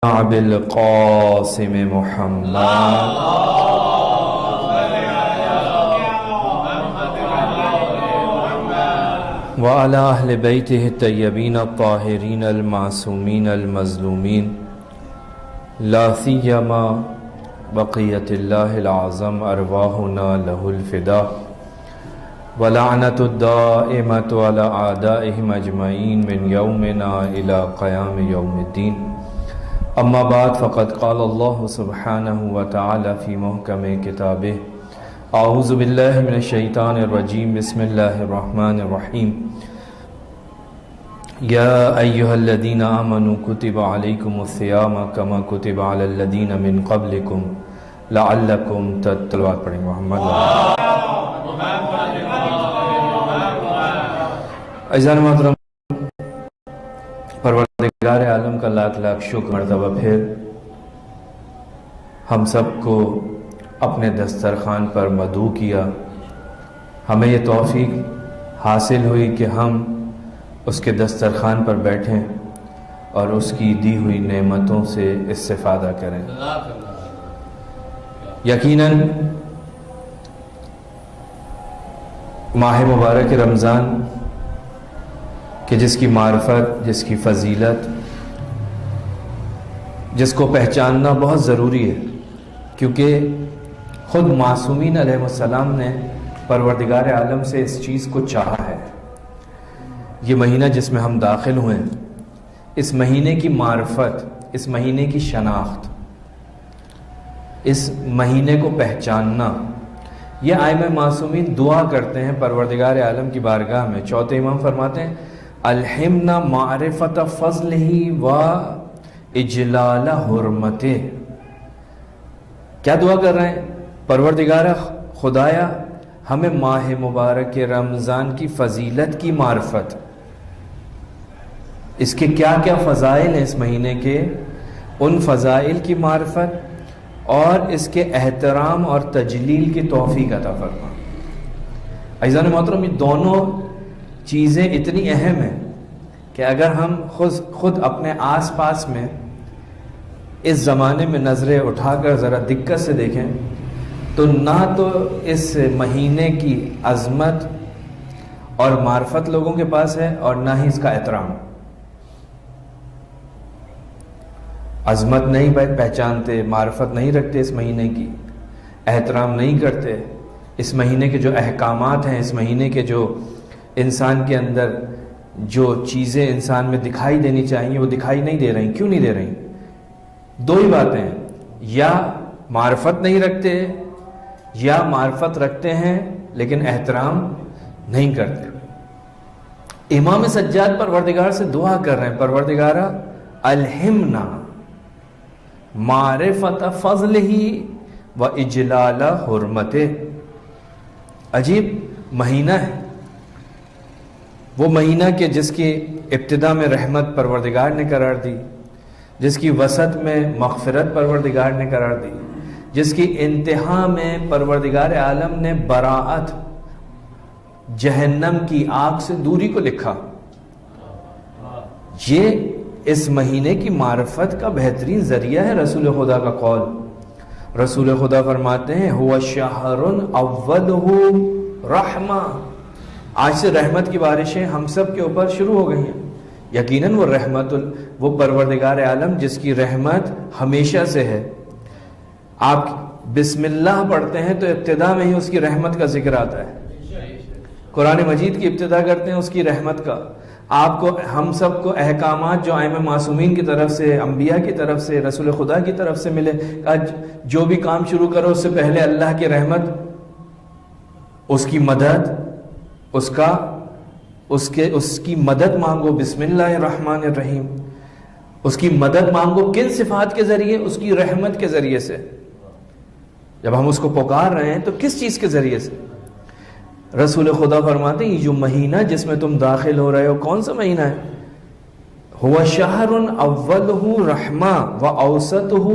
بالقاسم محمد وعلى أهل بيته الطيبين الطاهرين المعصومين المظلومين لا سيما بقية الله الأعظم أرواحنا له الفداء ولعنة الدائمة على أعدائهم أجمعين من يومنا إلى قيام يوم الدين. اما بعد فقد قال الله سبحانه وتعالى في محكم كتابه اعوذ بالله من الشيطان الرجيم بسم الله الرحمن الرحيم يا أيها الذين آمنوا كتب عليكم الصيام كما كتب على الذين من قبلكم لعلكم تتقون. پڑھیں محمد عزیزان محترم، پروردگار عالم کا لاکھ لاکھ شکر مرتبہ پھر ہم سب کو اپنے دسترخوان پر مدعو کیا. ہمیں یہ توفیق حاصل ہوئی کہ ہم اس کے دسترخوان پر بیٹھیں اور اس کی دی ہوئی نعمتوں سے استفادہ کریں. یقیناً ماہ مبارک رمضان کہ جس کی معرفت، جس کی فضیلت، جس کو پہچاننا بہت ضروری ہے، کیونکہ خود معصومین علیہ السلام نے پروردگار عالم سے اس چیز کو چاہا ہے. یہ مہینہ جس میں ہم داخل ہوئے، اس مہینے کی معرفت، اس مہینے کی شناخت، اس مہینے کو پہچاننا، یہ ائمہ معصومین دعا کرتے ہیں پروردگار عالم کی بارگاہ میں. چوتھے امام فرماتے ہیں الہمنا معرفت فضلہ و اجلال حرمتہ. کیا دعا کر رہے ہیں؟ پروردگار خدایا ہمیں ماہ مبارک رمضان کی فضیلت کی معرفت، اس کے کیا کیا فضائل ہیں اس مہینے کے، ان فضائل کی معرفت اور اس کے احترام اور تجلیل کی توفیق عطا فرما. عزیزان محترم، یہ دونوں چیزیں اتنی اہم ہیں کہ اگر ہم خود اپنے آس پاس میں اس زمانے میں نظریں اٹھا کر ذرا دقت سے دیکھیں تو نہ تو اس مہینے کی عظمت اور معرفت لوگوں کے پاس ہے اور نہ ہی اس کا احترام. عظمت نہیں پہچانتے، معرفت نہیں رکھتے اس مہینے کی، احترام نہیں کرتے. اس مہینے کے جو احکامات ہیں، اس مہینے کے جو انسان کے اندر جو چیزیں انسان میں دکھائی دینی چاہیے وہ دکھائی نہیں دے رہی. کیوں نہیں دے رہی؟ دو ہی باتیں ہیں، یا معرفت نہیں رکھتے یا معرفت رکھتے ہیں لیکن احترام نہیں کرتے. امام سجاد پروردگار سے دعا کر رہے ہیں پروردگارہ الہمنا معرفت فضلہ و اجلال حرمتہ. عجیب مہینہ ہے وہ مہینہ کہ جس کی ابتدا میں رحمت پروردگار نے قرار دی، جس کی وسط میں مغفرت پروردگار نے قرار دی، جس کی انتہا میں پروردگار عالم نے براءت، جہنم کی آگ سے دوری کو لکھا. یہ اس مہینے کی معرفت کا بہترین ذریعہ ہے. رسول خدا کا قول، رسول خدا فرماتے ہیں ہوا شہر اولہ رحمہ. آج سے رحمت کی بارشیں ہم سب کے اوپر شروع ہو گئی ہیں. یقیناً وہ پروردگار عالم جس کی رحمت ہمیشہ سے ہے. آپ بسم اللہ پڑھتے ہیں تو ابتدا میں ہی اس کی رحمت کا ذکر آتا ہے. قرآن مجید کی ابتدا کرتے ہیں اس کی رحمت کا. آپ کو، ہم سب کو احکامات جو ائمہ معصومین کی طرف سے، انبیاء کی طرف سے، رسول خدا کی طرف سے ملے، جو بھی کام شروع کرو اس سے پہلے اللہ کی رحمت، اس کی مدد، اس کی مدد مانگو. بسم اللہ الرحمن الرحیم. اس کی مدد مانگو کن صفات کے ذریعے؟ اس کی رحمت کے ذریعے سے. جب ہم اس کو پکار رہے ہیں تو کس چیز کے ذریعے سے؟ رسول خدا فرماتے ہیں یہ جو مہینہ جس میں تم داخل ہو رہے ہو کون سا مہینہ ہے؟ ہوا شہر اولہ رحمہ و اوسطہ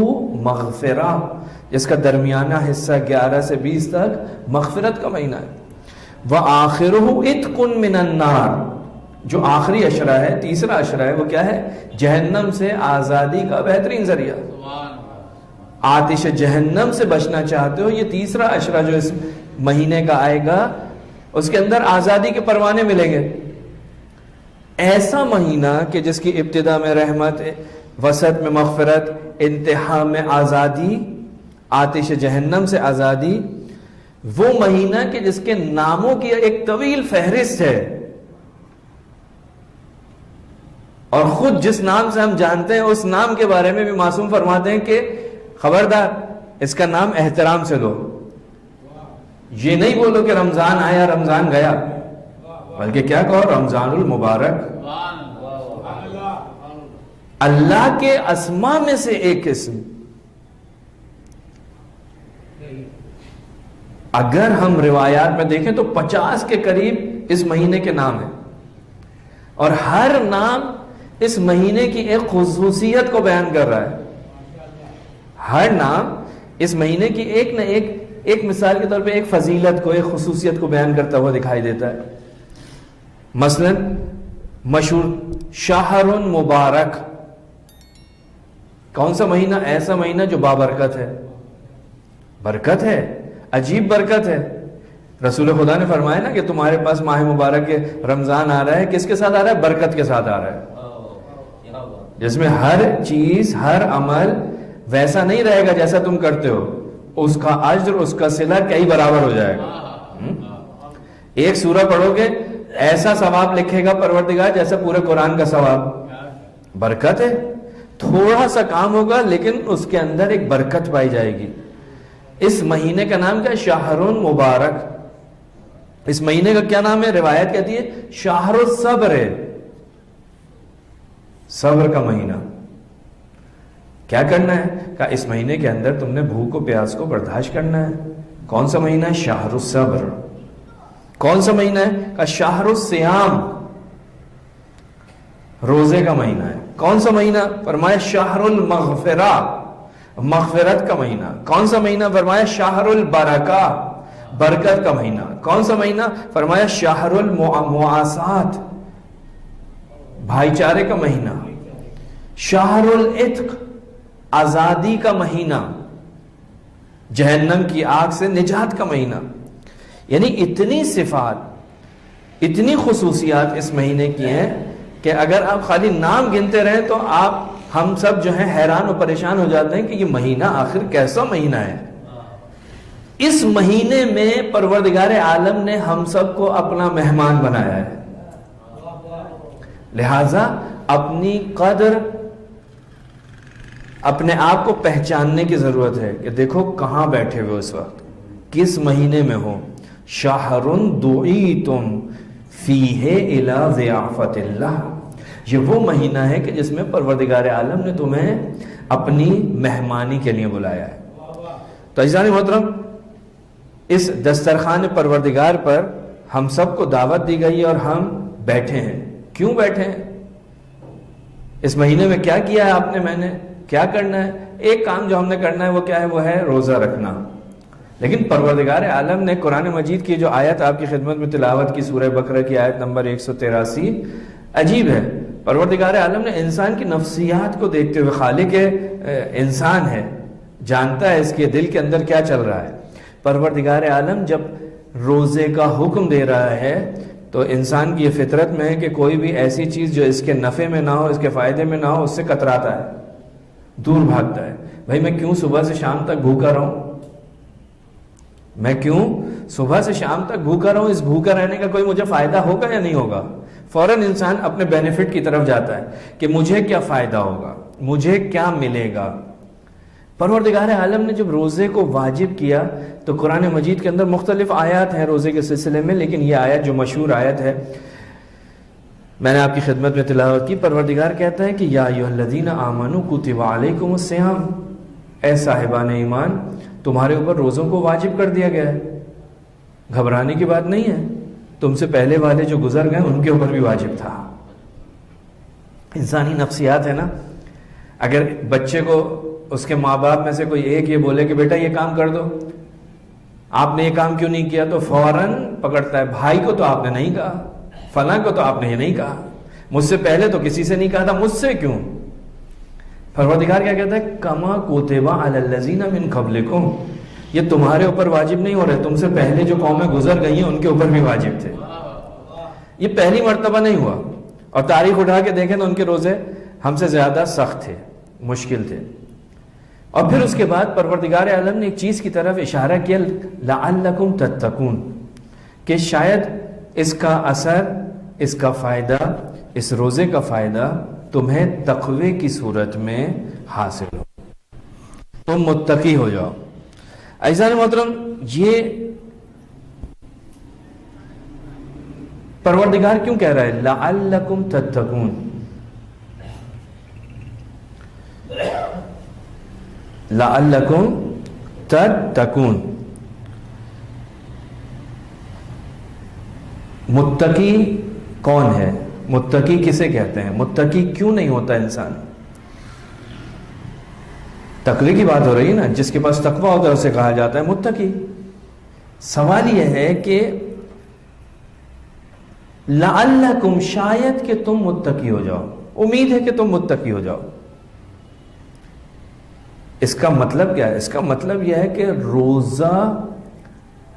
مغفرہ، جس کا درمیانہ حصہ 11 سے 20 تک مغفرت کا مہینہ ہے. وآخرہ اتق من النار، جو آخری عشرہ ہے، تیسرا عشرہ ہے، وہ کیا ہے؟ جہنم سے آزادی کا بہترین ذریعہ۔ آتش جہنم سے بچنا چاہتے ہو، یہ تیسرا عشرہ جو اس مہینے کا آئے گا، اس کے اندر آزادی کے پروانے ملیں گے۔ ایسا مہینہ کہ جس کی ابتدا میں رحمت، وسط میں مغفرت، انتہا میں آزادی، آتش جہنم سے آزادی، وہ مہینہ کہ جس کے ناموں کی ایک طویل فہرست ہے، اور خود جس نام سے ہم جانتے ہیں اس نام کے بارے میں بھی معصوم فرماتے ہیں کہ خبردار اس کا نام احترام سے لو، یہ نہیں بولو کہ رمضان آیا رمضان گیا، بلکہ کیا کہو؟ رمضان المبارک۔ اللہ کے اسما میں سے ایک اسم۔ اگر ہم روایات میں دیکھیں تو 50 کے قریب اس مہینے کے نام ہیں، اور ہر نام اس مہینے کی ایک خصوصیت کو بیان کر رہا ہے۔ ہر نام اس مہینے کی ایک نہ ایک مثال کے طور پہ ایک فضیلت کو، ایک خصوصیت کو بیان کرتا ہوا دکھائی دیتا ہے۔ مثلا مشہور شہر مبارک، کون سا مہینہ؟ ایسا مہینہ جو بابرکت ہے، برکت ہے، عجیب برکت ہے۔ رسول خدا نے فرمایا نا کہ تمہارے پاس ماہ مبارک کے رمضان آ رہا ہے، کس کے ساتھ آ رہا ہے؟ برکت کے ساتھ آ رہا ہے، جس میں ہر چیز، ہر عمل ویسا نہیں رہے گا جیسا تم کرتے ہو، اس کا اجر، اس کا صلہ کئی برابر ہو جائے گا۔ ایک سورہ پڑھو گے ایسا ثواب لکھے گا پروردگار جیسا پورے قرآن کا ثواب۔ برکت ہے، تھوڑا سا کام ہوگا لیکن اس کے اندر ایک برکت پائی جائے گی۔ اس مہینے کا نام کیا ہے؟ شہر مبارک۔ اس مہینے کا کیا نام ہے؟ روایت کہتی ہے شہر الصبر ہے، صبر کا مہینہ۔ کیا کرنا ہے؟ کہ اس مہینے کے اندر تم نے بھوک و پیاس کو برداشت کرنا ہے۔ کون سا مہینہ ہے؟ شہر الصبر۔ کون سا مہینہ ہے؟ کہ شہر الصیام، روزے کا مہینہ ہے۔ کون سا مہینہ؟ فرمایا شہر المغفرہ، مغفرت کا مہینہ۔ کون سا مہینہ؟ فرمایا شہر البرکہ، برکت کا مہینہ۔ کون سا مہینہ؟ فرمایا شہر المعاسات، بھائی چارے کا مہینہ۔ شہر العتق، آزادی کا مہینہ، جہنم کی آگ سے نجات کا مہینہ۔ یعنی اتنی صفات، اتنی خصوصیات اس مہینے کی ہیں کہ اگر آپ خالی نام گنتے رہیں تو ہم سب جو ہیں حیران و پریشان ہو جاتے ہیں کہ یہ مہینہ آخر کیسا مہینہ ہے۔ اس مہینے میں پروردگار عالم نے ہم سب کو اپنا مہمان بنایا ہے، لہذا اپنی قدر، اپنے آپ کو پہچاننے کی ضرورت ہے کہ دیکھو کہاں بیٹھے ہوئے اس وقت، کس مہینے میں ہو۔ شہر دعیتم فیہ الی ضیافت اللہ، یہ وہ مہینہ ہے کہ جس میں پروردگار عالم نے تمہیں اپنی مہمانی کے لیے بلایا ہے۔ تو عزیزان محترم، اس دسترخوان پروردگار پر ہم سب کو دعوت دی گئی ہے اور ہم بیٹھے ہیں۔ کیوں بیٹھے ہیں؟ اس مہینے میں کیا کیا ہے آپ نے، میں نے کیا کرنا ہے؟ ایک کام جو ہم نے کرنا ہے وہ کیا ہے؟ وہ ہے روزہ رکھنا۔ لیکن پروردگار عالم نے قرآن مجید کی جو آیت آپ کی خدمت میں تلاوت کی، سورہ بقرہ کی آیت نمبر 183، عجیب ہے۔ پروردگار عالم نے انسان کی نفسیات کو دیکھتے ہوئے، خالق انسان ہے، جانتا ہے اس کے دل کے اندر کیا چل رہا ہے۔ پروردگار عالم جب روزے کا حکم دے رہا ہے تو انسان کی یہ فطرت میں ہے کہ کوئی بھی ایسی چیز جو اس کے نفع میں نہ ہو، اس کے فائدے میں نہ ہو، اس سے کتراتا ہے، دور بھاگتا ہے۔ بھائی میں کیوں صبح سے شام تک بھوکا رہوں؟ میں کیوں صبح سے شام تک بھوکا رہوں؟ اس بھوکا رہنے کا کوئی مجھے فائدہ ہوگا یا نہیں ہوگا؟ فوراً انسان اپنے بینیفٹ کی طرف جاتا ہے کہ مجھے کیا فائدہ ہوگا، مجھے کیا ملے گا۔ پروردگار عالم نے جب روزے کو واجب کیا تو قرآن مجید کے اندر مختلف آیات ہیں روزے کے سلسلے میں، لیکن یہ آیت جو مشہور آیت ہے میں نے آپ کی خدمت میں تلاوت کی۔ پروردگار کہتا ہے کہ یا ایھا الذین آمنوا کتب علیکم الصیام، اے صاحبان ایمان تمہارے اوپر روزوں کو واجب کر دیا گیا ہے۔ گھبرانے کی بات نہیں ہے، تم سے پہلے والے جو گزر گئے ان کے اوپر بھی واجب تھا۔ انسانی نفسیات ہے نا، اگر بچے کو اس کے ماں باپ میں سے کوئی ایک یہ بولے کہ بیٹا یہ کام کر دو، آپ نے یہ کام کیوں نہیں کیا، تو فوراً پکڑتا ہے۔ بھائی کو تو آپ نے نہیں کہا، فلاں کو تو آپ نے یہ نہیں کہا، مجھ سے پہلے تو کسی سے نہیں کہا تھا، مجھ سے کیوں؟ پروردگار کیا کہتا ہے؟ کما کتب علی الذین من قبلکم، یہ تمہارے اوپر واجب نہیں ہو رہے، تم سے پہلے جو قومیں گزر گئی ہیں ان کے اوپر بھی واجب تھے، یہ پہلی مرتبہ نہیں ہوا۔ اور تاریخ اٹھا کے دیکھیں تو ان کے روزے ہم سے زیادہ سخت تھے، مشکل تھے۔ اور پھر اس کے بعد پروردگار عالم نے ایک چیز کی طرف اشارہ کیا، لعلکم تتقون، کہ شاید اس کا اثر، اس کا فائدہ، اس روزے کا فائدہ تمہیں تقوی کی صورت میں حاصل ہو، تم متقی ہو جاؤ۔ عزیزان محترم، یہ پروردگار کیوں کہہ رہا ہے لعلکم تتقون؟ لعلکم تتقون، متقی کون ہے؟ متقی کسے کہتے ہیں؟ متقی کیوں نہیں ہوتا انسان؟ تقوی کی بات ہو رہی ہے نا، جس کے پاس تقوی ہوتا ہے اسے کہا جاتا ہے متقی۔ سوال یہ ہے کہ لعلکم، شاید کہ تم متقی ہو جاؤ، امید ہے کہ تم متقی ہو جاؤ۔ اس کا مطلب کیا ہے؟ اس کا مطلب یہ ہے کہ روزہ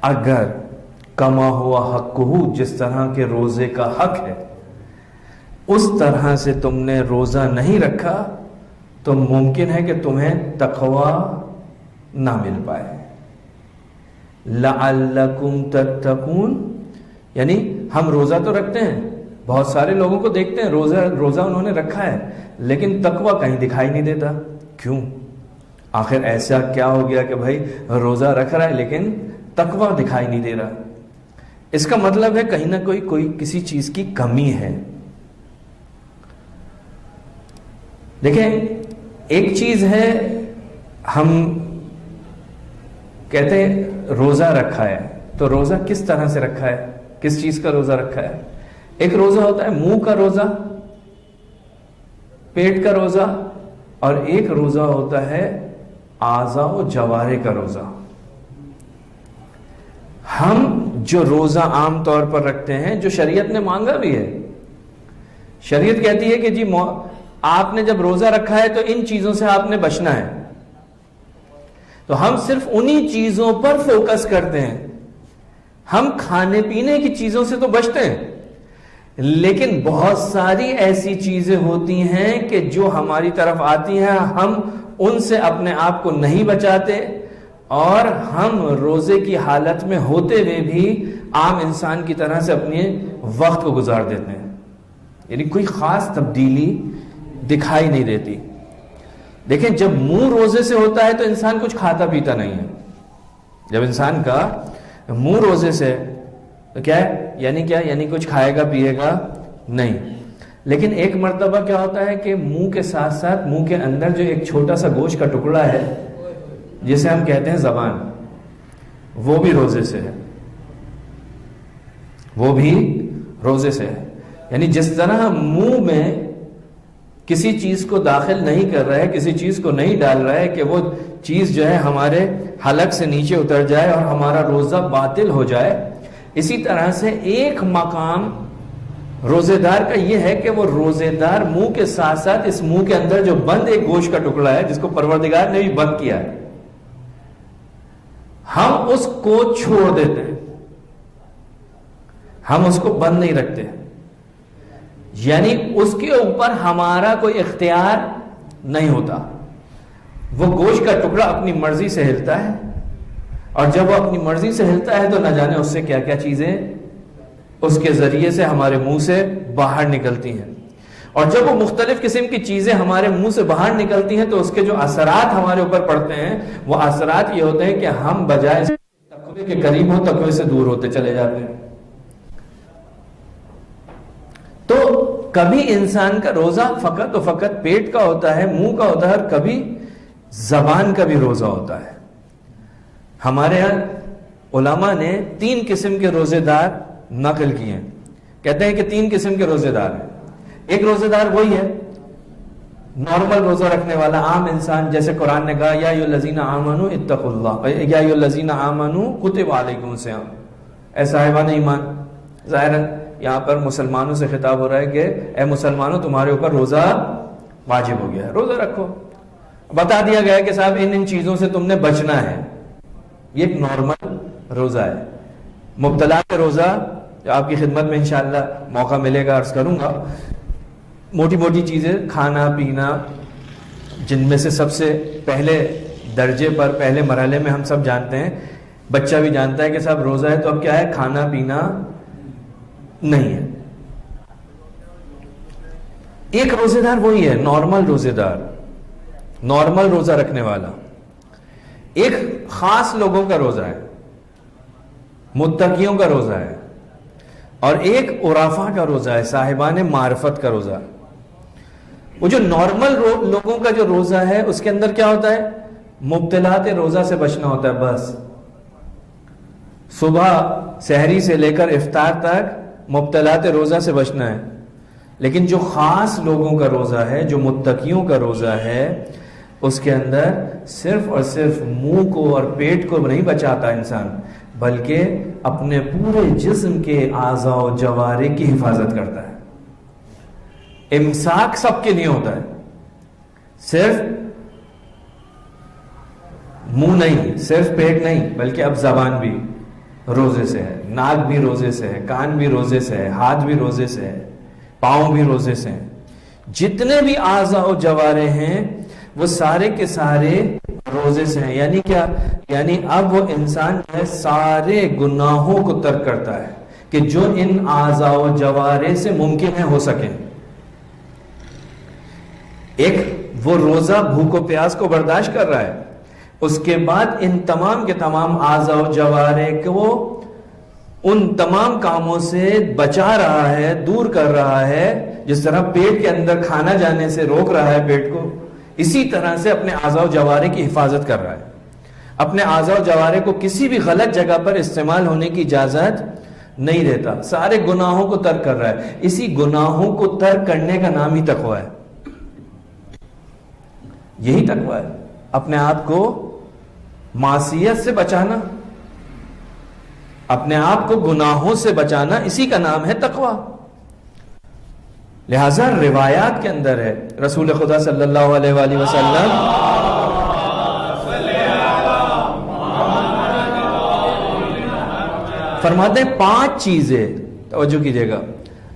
اگر کما ہوا حقہ، جس طرح کے روزے کا حق ہے اس طرح سے تم نے روزہ نہیں رکھا تو ممکن ہے کہ تمہیں تقوی نہ مل پائے۔ لعلکم تتقون، یعنی ہم روزہ تو رکھتے ہیں، بہت سارے لوگوں کو دیکھتے ہیں روزہ انہوں نے رکھا ہے لیکن تقوی کہیں دکھائی نہیں دیتا۔ کیوں؟ آخر ایسا کیا ہو گیا کہ بھائی روزہ رکھ رہا ہے لیکن تقوی دکھائی نہیں دے رہا؟ اس کا مطلب ہے کہیں نہ کوئی کسی چیز کی کمی ہے۔ دیکھیں، ایک چیز ہے ہم کہتے ہیں روزہ رکھا ہے، تو روزہ کس طرح سے رکھا ہے؟ کس چیز کا روزہ رکھا ہے؟ ایک روزہ ہوتا ہے منہ کا روزہ، پیٹ کا روزہ، اور ایک روزہ ہوتا ہے اعضاء و جوارح کا روزہ۔ ہم جو روزہ عام طور پر رکھتے ہیں، جو شریعت نے مانگا بھی ہے، شریعت کہتی ہے کہ جی آپ نے جب روزہ رکھا ہے تو ان چیزوں سے آپ نے بچنا ہے، تو ہم صرف انہی چیزوں پر فوکس کرتے ہیں۔ ہم کھانے پینے کی چیزوں سے تو بچتے ہیں، لیکن بہت ساری ایسی چیزیں ہوتی ہیں کہ جو ہماری طرف آتی ہیں، ہم ان سے اپنے آپ کو نہیں بچاتے، اور ہم روزے کی حالت میں ہوتے ہوئے بھی عام انسان کی طرح سے اپنے وقت کو گزار دیتے ہیں، یعنی کوئی خاص تبدیلی دکھائی نہیں دیتی۔ دیکھیں، جب منہ روزے سے ہوتا ہے تو انسان کچھ کھاتا پیتا نہیں ہے۔ جب انسان کا منہ روزے سے تو کیا ہے؟ یعنی کچھ کھائے گا پیے گا نہیں۔ لیکن ایک مرتبہ کیا ہوتا ہے کہ منہ کے ساتھ ساتھ منہ کے اندر جو ایک چھوٹا سا گوشت کا ٹکڑا ہے جسے ہم کہتے ہیں زبان، وہ بھی روزے سے ہے، وہ بھی روزے سے ہے۔ یعنی جس طرح منہ میں کسی چیز کو داخل نہیں کر رہا ہے، کسی چیز کو نہیں ڈال رہا ہے کہ وہ چیز جو ہے ہمارے حلق سے نیچے اتر جائے اور ہمارا روزہ باطل ہو جائے، اسی طرح سے ایک مقام روزے دار کا یہ ہے کہ وہ روزے دار منہ کے ساتھ ساتھ اس منہ کے اندر جو بند ایک گوشت کا ٹکڑا ہے جس کو پروردگار نے بھی بند کیا ہے، ہم اس کو چھوڑ دیتے ہیں، ہم اس کو بند نہیں رکھتے، یعنی اس کے اوپر ہمارا کوئی اختیار نہیں ہوتا۔ وہ گوشت کا ٹکڑا اپنی مرضی سے ہلتا ہے، اور جب وہ اپنی مرضی سے ہلتا ہے تو نہ جانے اس سے کیا کیا چیزیں اس کے ذریعے سے ہمارے منہ سے باہر نکلتی ہیں، اور جب وہ مختلف قسم کی چیزیں ہمارے منہ سے باہر نکلتی ہیں تو اس کے جو اثرات ہمارے اوپر پڑتے ہیں وہ اثرات یہ ہوتے ہیں کہ ہم بجائے تقوی کے قریب ہو تقوی سے دور ہوتے چلے جاتے ہیں۔ تو کبھی انسان کا روزہ فقط و فقط پیٹ کا ہوتا ہے، منہ کا ہوتا ہے، اور کبھی زبان کا بھی روزہ ہوتا ہے۔ ہمارے ہاں علماء نے 3 قسم کے روزے دار نقل کیے ہیں، کہتے ہیں کہ 3 قسم کے روزے دار ہیں۔ ایک روزے دار وہی ہے نارمل روزہ رکھنے والا عام انسان، جیسے قرآن نے کہا یا ایھا الذین آمنوا اتقوا اللہ، یا ایھا الذین آمنوا کتب علیکم الصیام، اے صاحبان ایمان۔ ظاہر یہاں پر مسلمانوں سے خطاب ہو رہا ہے کہ اے مسلمانوں تمہارے اوپر روزہ واجب ہو گیا ہے، روزہ رکھو. بتا دیا گیا کہ صاحب ان چیزوں سے تم نے بچنا ہے. یہ ایک نارمل روزہ ہے. مبتلا کے روزہ جو آپ کی خدمت میں انشاءاللہ موقع ملے گا عرض کروں گا. موٹی موٹی چیزیں کھانا پینا، جن میں سے سب سے پہلے درجے پر پہلے مرحلے میں ہم سب جانتے ہیں، بچہ بھی جانتا ہے کہ صاحب روزہ ہے تو اب کیا ہے، کھانا پینا نہیں ہے. ایک روزے دار وہی ہے نارمل روزے دار، نارمل روزہ رکھنے والا. ایک خاص لوگوں کا روزہ ہے، متقیوں کا روزہ ہے، اور ایک عرفاء کا روزہ ہے، صاحبان معرفت کا روزہ. وہ جو نارمل لوگوں کا جو روزہ ہے اس کے اندر کیا ہوتا ہے، مبتلات روزہ سے بچنا ہوتا ہے. بس صبح سحری سے لے کر افطار تک مبتلات روزہ سے بچنا ہے. لیکن جو خاص لوگوں کا روزہ ہے، جو متقیوں کا روزہ ہے، اس کے اندر صرف اور صرف منہ کو اور پیٹ کو نہیں بچاتا انسان، بلکہ اپنے پورے جسم کے اعضاء و جوارح کی حفاظت کرتا ہے. امساک سب کے لیے ہوتا ہے، صرف منہ نہیں، صرف پیٹ نہیں، بلکہ اب زبان بھی روزے سے ہے، ناک بھی روزے سے ہے، کان بھی روزے سے ہے، ہاتھ بھی روزے سے ہے، پاؤں بھی روزے سے ہیں. جتنے بھی اعضاء و جوارح ہیں وہ سارے کے سارے روزے سے ہیں. یعنی کیا؟ یعنی اب وہ انسان جو ہے سارے گناہوں کو ترک کرتا ہے کہ جو ان اعضاء و جوارح سے ممکن ہے ہو سکے. ایک وہ روزہ بھوک و پیاس کو برداشت کر رہا ہے، اس کے بعد ان تمام کے تمام اعضاء و جوارح کو ان تمام کاموں سے بچا رہا ہے، دور کر رہا ہے. جس طرح پیٹ کے اندر کھانا جانے سے روک رہا ہے پیٹ کو، اسی طرح سے اپنے اعضاء و جوارح کی حفاظت کر رہا ہے. اپنے اعضاء و جوارح کو کسی بھی غلط جگہ پر استعمال ہونے کی اجازت نہیں دیتا. سارے گناہوں کو ترک کر رہا ہے. اسی گناہوں کو ترک کرنے کا نام ہی تقویٰ ہے. یہی تقویٰ ہے، اپنے آپ کو معصیت سے بچانا، اپنے آپ کو گناہوں سے بچانا، اسی کا نام ہے تقویٰ. لہذا روایات کے اندر ہے رسول خدا صلی اللہ علیہ وآلہ وسلم فرماتے ہیں 5 چیزیں، توجہ کیجئے گا،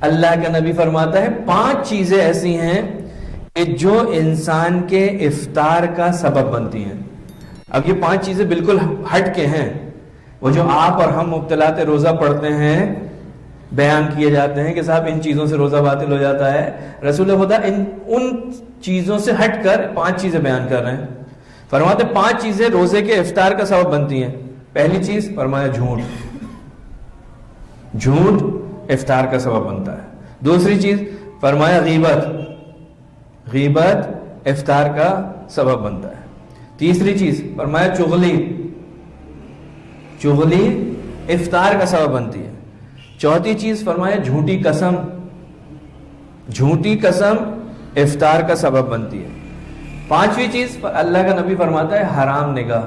اللہ کا نبی فرماتا ہے 5 چیزیں ایسی ہیں کہ جو انسان کے افطار کا سبب بنتی ہیں. اب یہ 5 چیزیں بالکل ہٹ کے ہیں، وہ جو آپ اور ہم مبتلات روزہ پڑھتے ہیں، بیان کیے جاتے ہیں کہ صاحب ان چیزوں سے روزہ باطل ہو جاتا ہے. رسول خدا ان چیزوں سے ہٹ کر 5 چیزیں بیان کر رہے ہیں. فرماتے 5 چیزیں روزے کے افطار کا سبب بنتی ہیں. پہلی چیز فرمایا جھوٹ، جھوٹ افطار کا سبب بنتا ہے. دوسری چیز فرمایا غیبت، غیبت افطار کا سبب بنتا ہے. تیسری چیز فرمایا چغلی، چغلی افطار کا سبب بنتی ہے. چوتھی چیز فرمایا جھوٹی قسم، جھوٹی قسم افطار کا سبب بنتی ہے. 5ویں چیز اللہ کا نبی فرماتا ہے حرام نگاہ،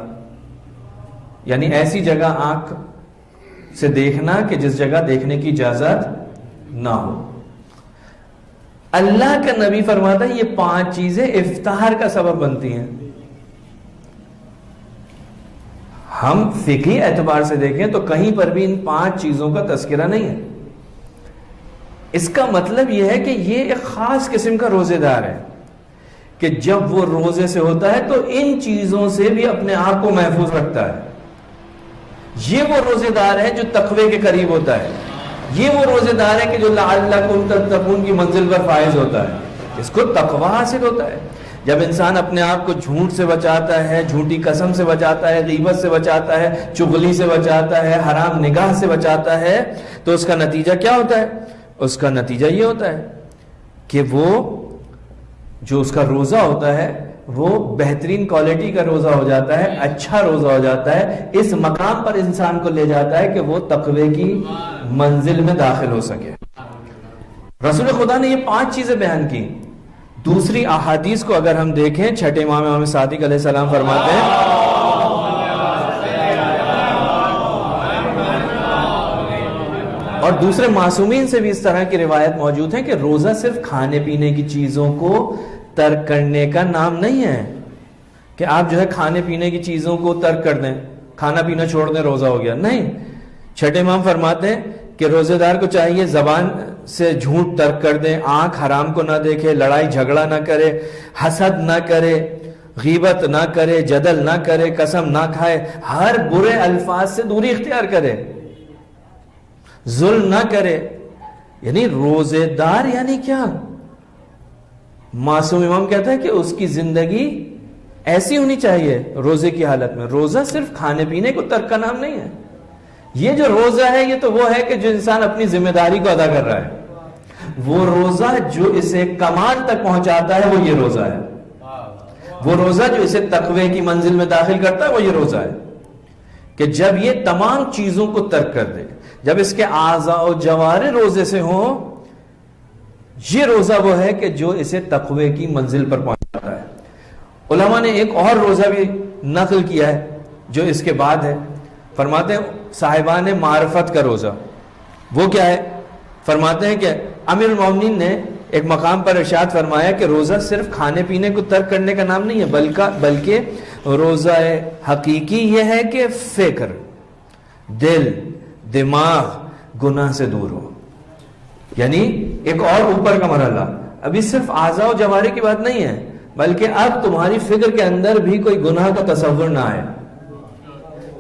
یعنی ایسی جگہ آنکھ سے دیکھنا کہ جس جگہ دیکھنے کی اجازت نہ ہو. اللہ کا نبی فرماتا ہے یہ 5 چیزیں افطار کا سبب بنتی ہیں. ہم فقہی اعتبار سے دیکھیں تو کہیں پر بھی ان 5 چیزوں کا تذکرہ نہیں ہے. اس کا مطلب یہ ہے کہ یہ ایک خاص قسم کا روزے دار ہے کہ جب وہ روزے سے ہوتا ہے تو ان چیزوں سے بھی اپنے آپ کو محفوظ رکھتا ہے. یہ وہ روزے دار ہے جو تقوی کے قریب ہوتا ہے. یہ وہ روزے دار ہے کہ جو لعلکم تتقون کی منزل پر فائز ہوتا ہے. اس کو تقوی حاصل ہوتا ہے. جب انسان اپنے آپ کو جھوٹ سے بچاتا ہے، جھوٹی قسم سے بچاتا ہے، غیبت سے بچاتا ہے، چغلی سے بچاتا ہے، حرام نگاہ سے بچاتا ہے، تو اس کا نتیجہ کیا ہوتا ہے؟ اس کا نتیجہ یہ ہوتا ہے کہ وہ جو اس کا روزہ ہوتا ہے وہ بہترین کوالٹی کا روزہ ہو جاتا ہے، اچھا روزہ ہو جاتا ہے. اس مقام پر انسان کو لے جاتا ہے کہ وہ تقوی کی منزل میں داخل ہو سکے. رسول خدا نے یہ 5 چیزیں بیان کی. دوسری احادیث کو اگر ہم دیکھیں، چھٹے امام صادق علیہ السلام فرماتے ہیں اور دوسرے معصومین سے بھی اس طرح کی روایت موجود ہے کہ روزہ صرف کھانے پینے کی چیزوں کو ترک کرنے کا نام نہیں ہے کہ آپ جو ہے کھانے پینے کی چیزوں کو ترک کر دیں، کھانا پینا چھوڑ دیں روزہ ہو گیا، نہیں۔ چھٹے امام فرماتے ہیں کہ روزے دار کو چاہیے زبان سے جھوٹ ترک کر دیں، آنکھ حرام کو نہ دیکھے، لڑائی جھگڑا نہ کرے، حسد نہ کرے، غیبت نہ کرے، جدل نہ کرے، قسم نہ کھائے، ہر برے الفاظ سے دوری اختیار کرے، ظلم نہ کرے۔ یعنی روزے دار یعنی کیا؟ معصوم امام کہتا ہے کہ اس کی زندگی ایسی ہونی چاہیے روزے کی حالت میں۔ روزہ صرف کھانے پینے کو ترک کا نام نہیں ہے۔ یہ جو روزہ ہے یہ تو وہ ہے کہ جو انسان اپنی ذمہ داری کو ادا کر رہا ہے، وہ روزہ جو اسے کمال تک پہنچاتا ہے وہ یہ روزہ ہے۔ وہ روزہ جو اسے تقوی کی منزل میں داخل کرتا ہے وہ یہ روزہ ہے کہ جب یہ تمام چیزوں کو ترک کر دے، جب اس کے اعضاء و جوارح روزے سے ہوں، یہ روزہ وہ ہے کہ جو اسے تقوی کی منزل پر پہنچاتا ہے۔ علماء نے ایک اور روزہ بھی نقل کیا ہے جو اس کے بعد ہے، فرماتے ہیں صاحبان معرفت کا روزہ۔ وہ کیا ہے؟ فرماتے ہیں کہ امیر المومنین نے ایک مقام پر ارشاد فرمایا کہ روزہ صرف کھانے پینے کو ترک کرنے کا نام نہیں ہے، بلکہ روزہ حقیقی یہ ہے کہ فکر، دل، دماغ گناہ سے دور ہو۔ یعنی ایک اور اوپر کا مرحلہ، ابھی صرف اعضاء و جوارح کی بات نہیں ہے، بلکہ اب تمہاری فکر کے اندر بھی کوئی گناہ کا تصور نہ آئے،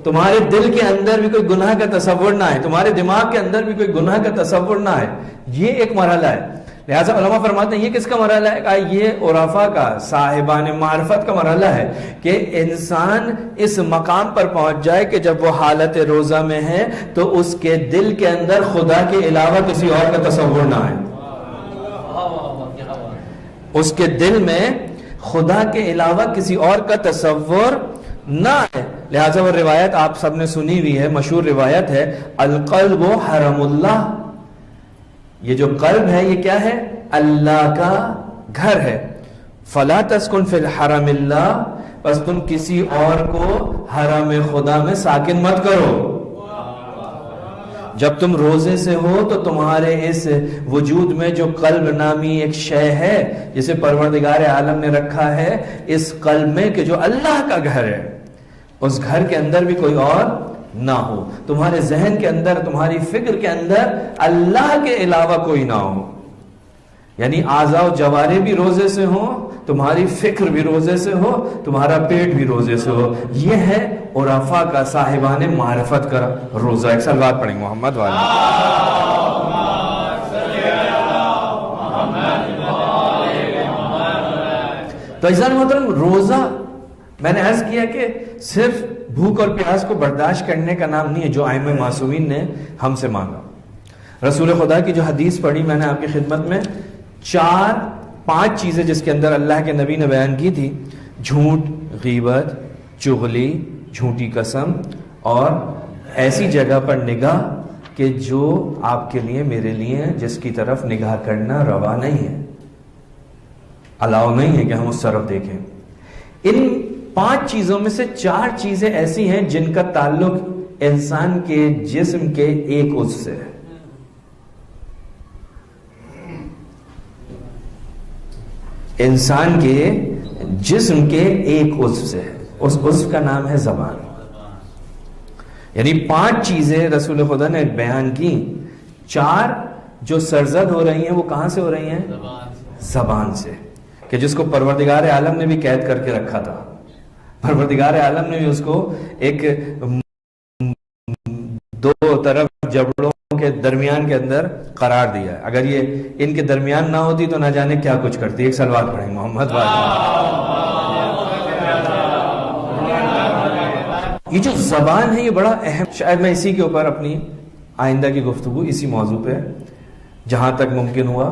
تمہارے دل کے اندر بھی کوئی گناہ کا تصور نہ آئے، تمہارے دماغ کے اندر بھی کوئی گناہ کا تصور نہ آئے۔ یہ ایک مرحلہ ہے۔ لہٰذا علماء فرماتے ہیں یہ کس کا مرحلہ ہے؟ یہ عرفاء کا، صاحبان معرفت کا مرحلہ ہے کہ انسان اس مقام پر پہنچ جائے کہ جب وہ حالت روزہ میں ہے تو اس کے دل کے اندر خدا کے علاوہ کسی اور کا تصور نہ آئے، اس کے دل میں خدا کے علاوہ کسی اور کا تصور نہ آئے۔ لہٰذا وہ روایت آپ سب نے سنی ہوئی ہے، مشہور روایت ہے، القلب حرم اللہ، یہ جو قلب ہے یہ کیا ہے؟ اللہ کا گھر ہے۔ فلا تسکن فی الحرم اللہ، بس تم کسی اور کو حرم خدا میں ساکن مت کرو۔ جب تم روزے سے ہو تو تمہارے اس وجود میں جو قلب نامی ایک شے ہے جسے پروردگار عالم نے رکھا ہے، اس قلب میں کہ جو اللہ کا گھر ہے، اس گھر کے اندر بھی کوئی اور نہ ہو، تمہارے ذہن کے اندر، تمہاری فکر کے اندر اللہ کے علاوہ کوئی نہ ہو۔ یعنی اعضاء و جوارح بھی روزے سے ہوں، تمہاری فکر بھی روزے سے ہو، تمہارا پیٹ بھی روزے سے ہو۔ یہ ہے عرفاء کا، صاحبان معرفت کا روزہ۔ ایک صلوات پڑھیں محمد والے۔ تو عزیزان محترم، روزہ میں نے عرض کیا کہ صرف بھوک اور پیاس کو برداشت کرنے کا نام نہیں ہے جو ائمہ معصومین نے ہم سے مانگا۔ رسول خدا کی جو حدیث پڑھی میں نے آپ کی خدمت میں، 4-5 چیزیں جس کے اندر اللہ کے نبی نے بیان کی تھی: جھوٹ، غیبت، چغلی، جھوٹی قسم، اور ایسی جگہ پر نگاہ کہ جو آپ کے لیے، میرے لیے، جس کی طرف نگاہ کرنا روا نہیں ہے، الاؤ نہیں ہے کہ ہم اس طرف دیکھیں۔ ان 5 چیزوں میں سے 4 چیزیں ایسی ہیں جن کا تعلق انسان کے جسم کے ایک عضو سے ہے۔ انسان کے جسم کے ایک عضو سے ہے، اس عضو کا نام ہے زبان۔ یعنی 5 چیزیں رسول خدا نے بیان کی، 4 جو سرزد ہو رہی ہیں وہ کہاں سے ہو رہی ہیں؟ زبان سے، کہ جس کو پروردگار عالم نے بھی قید کر کے رکھا تھا۔ پروردگار عالم نے بھی اس کو ایک 2 طرف جبڑوں کے درمیان کے اندر قرار دیا ہے۔ اگر یہ ان کے درمیان نہ ہوتی تو نہ جانے کیا کچھ کرتی۔ ایک صلوات پڑھیں محمد والے۔ یہ جو زبان ہے یہ بڑا اہم، شاید میں اسی کے اوپر اپنی آئندہ کی گفتگو اسی موضوع پہ جہاں تک ممکن ہوا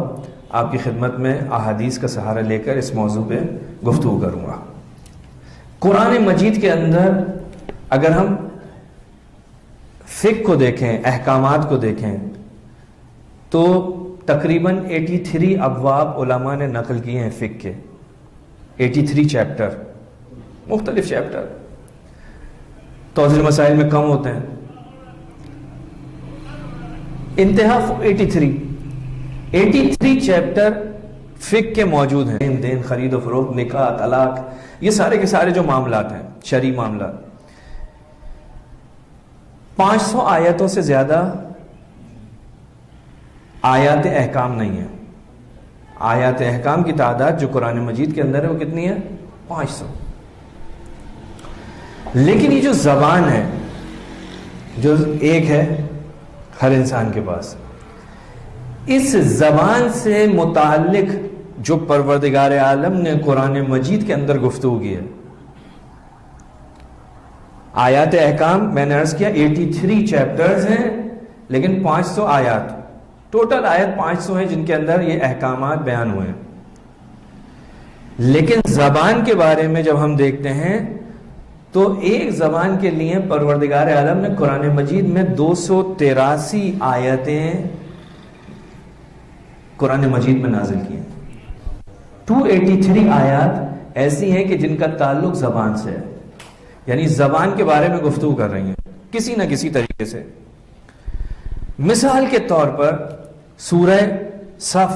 آپ کی خدمت میں احادیث کا سہارا لے کر اس موضوع پہ گفتگو کروں گا۔ قرآن مجید کے اندر اگر ہم فقہ کو دیکھیں، احکامات کو دیکھیں، تو تقریباً 83 ابواب علماء نے نقل کیے ہیں فقہ کے، 83 چیپٹر، مختلف چیپٹر، توضیح مسائل میں کم ہوتے ہیں۔ انتہا 83 چیپٹر فقہ کے موجود ہیں. دین، خرید و فروخت، نکاح، طلاق، یہ سارے کے سارے جو معاملات ہیں، شرعی معاملات. 500 آیتوں سے زیادہ آیات احکام نہیں ہے. آیات احکام کی تعداد جو قرآن مجید کے اندر ہے وہ کتنی ہے؟ 500. لیکن یہ جو زبان ہے، جو ایک ہے ہر انسان کے پاس، اس زبان سے متعلق جو پروردگار عالم نے قرآن مجید کے اندر گفتگو کی ہے. آیات احکام میں نے عرض کیا 83 چیپٹرز ہیں، لیکن 500 آیات، ٹوٹل آیت 500 ہیں جن کے اندر یہ احکامات بیان ہوئے ہیں. لیکن زبان کے بارے میں جب ہم دیکھتے ہیں تو ایک زبان کے لیے پروردگار عالم نے قرآن مجید میں 283 آیتیں قرآن مجید میں نازل کی ہیں. 283 آیات ایسی ہیں کہ جن کا تعلق زبان سے ہے، یعنی زبان کے بارے میں گفتگو کر رہی ہیں کسی نہ کسی طریقے سے. مثال کے طور پر سورہ صف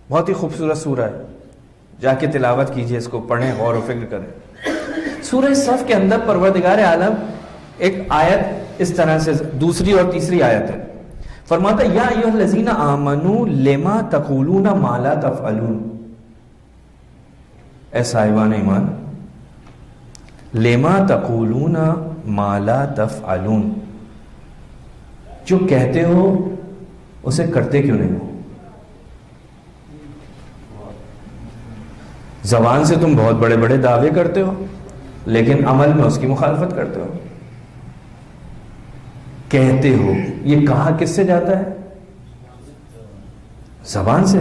بہت ہی خوبصورت سورہ ہے، جا کے تلاوت کیجئے، اس کو پڑھیں، غور و فکر کریں. سورہ صف کے اندر پروردگار عالم ایک آیت اس طرح سے، دوسری اور تیسری آیت ہے، فرماتا یا ایھا الذین آمنوا لما تقولون ما لا تفعلون. اے صاحبان ایمان، لما تقولون ما لا تفعلون، جو کہتے ہو اسے کرتے کیوں نہیں ہو؟ زبان سے تم بہت بڑے بڑے دعوے کرتے ہو، لیکن عمل میں اس کی مخالفت کرتے ہو. کہتے ہو، یہ کہا کس سے جاتا ہے؟ زبان سے.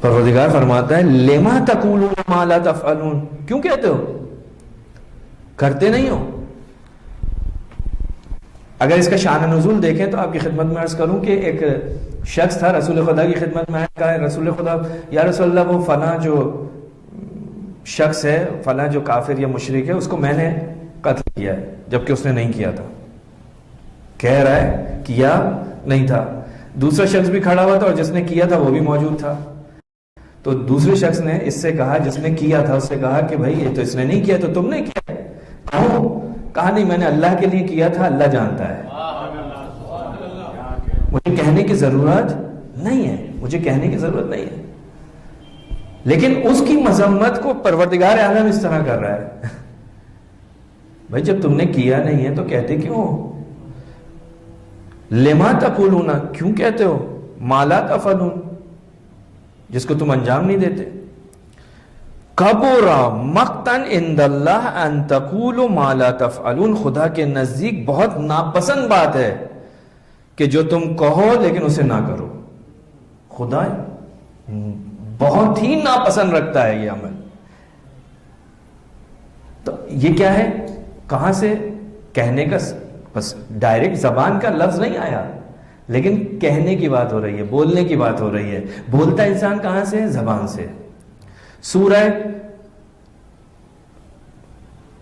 پروردگار فرماتا ہے لما تقولون ما لا تفعلون، کیوں کہتے ہو؟ کرتے نہیں ہو. اگر اس کا شان نزول دیکھیں تو آپ کی خدمت میں عرض کروں کہ ایک شخص تھا رسول خدا کی خدمت میں آیا، کہا رسول خدا یا رسول اللہ وہ فلاں جو شخص ہے، فلاں جو کافر یا مشرک ہے، اس کو میں نے قتل کیا ہے، جبکہ اس نے نہیں کیا تھا. کہہ رہا ہے کیا نہیں تھا. دوسرا شخص بھی کھڑا ہوا تھا اور جس نے کیا تھا وہ بھی موجود تھا. تو دوسرے شخص نے اس سے کہا، جس نے کیا تھا اس سے کہا کہ بھائی یہ تو اس نے نہیں کیا، تو تم نے کیا ہے؟ کہا نہیں، میں نے اللہ کے لیے کیا تھا، اللہ جانتا ہے، مجھے کہنے کی ضرورت نہیں ہے، مجھے کہنے کی ضرورت نہیں ہے. لیکن اس کی مذمت کو پروردگار عالم اس طرح کر رہا ہے بھائی جب تم نے کیا نہیں ہے تو کہتے کیوں ہو؟ لما تقولون، کیوں کہتے ہو؟ ما لا تفعلون، جس کو تم انجام نہیں دیتے. کبر مقتا عند اللہ ان تقولوا ما لا تفعلون، خدا کے نزدیک بہت ناپسند بات ہے کہ جو تم کہو لیکن اسے نہ کرو. خدا بہت ہی ناپسند رکھتا ہے یہ عمل. تو یہ کیا ہے؟ کہاں سے؟ کہنے کا، بس ڈائریکٹ زبان کا لفظ نہیں آیا، لیکن کہنے کی بات ہو رہی ہے، بولنے کی بات ہو رہی ہے. بولتا انسان کہاں سے؟ زبان سے. سورہ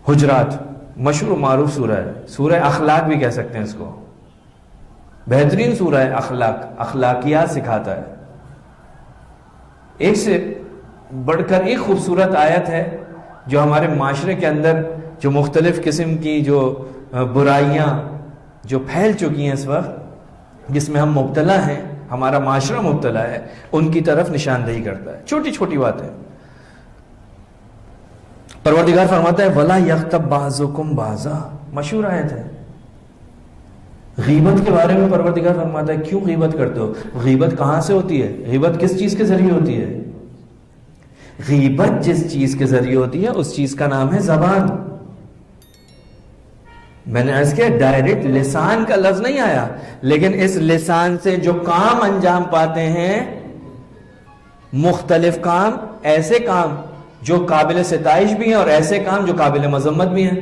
حجرات مشہور و معروف سورہ ہے، سورہ اخلاق بھی کہہ سکتے ہیں اس کو. بہترین سورہ ہے، اخلاقیات سکھاتا ہے. ایک سے بڑھ کر ایک خوبصورت آیت ہے جو ہمارے معاشرے کے اندر جو مختلف قسم کی جو برائیاں جو پھیل چکی ہیں اس وقت، جس میں ہم مبتلا ہیں، ہمارا معاشرہ مبتلا ہے، ان کی طرف نشاندہی کرتا ہے. چھوٹی چھوٹی باتیں. پروردگار فرماتا ہے وَلَا يَغْتَبْ بَعْضُكُمْ بَعْضًا، مشہور آیت ہے. غیبت کے بارے میں پروردگار فرماتا ہے کیوں غیبت کرتے ہو؟ غیبت کہاں سے ہوتی ہے؟ غیبت کس چیز کے ذریعے ہوتی ہے؟ غیبت جس چیز کے ذریعے ہوتی ہے اس چیز کا نام ہے زبان. میں نے عرض کیا ڈائریکٹ لسان کا لفظ نہیں آیا، لیکن اس لسان سے جو کام انجام پاتے ہیں، مختلف کام، ایسے کام جو قابل ستائش بھی ہیں اور ایسے کام جو قابل مذمت بھی ہیں.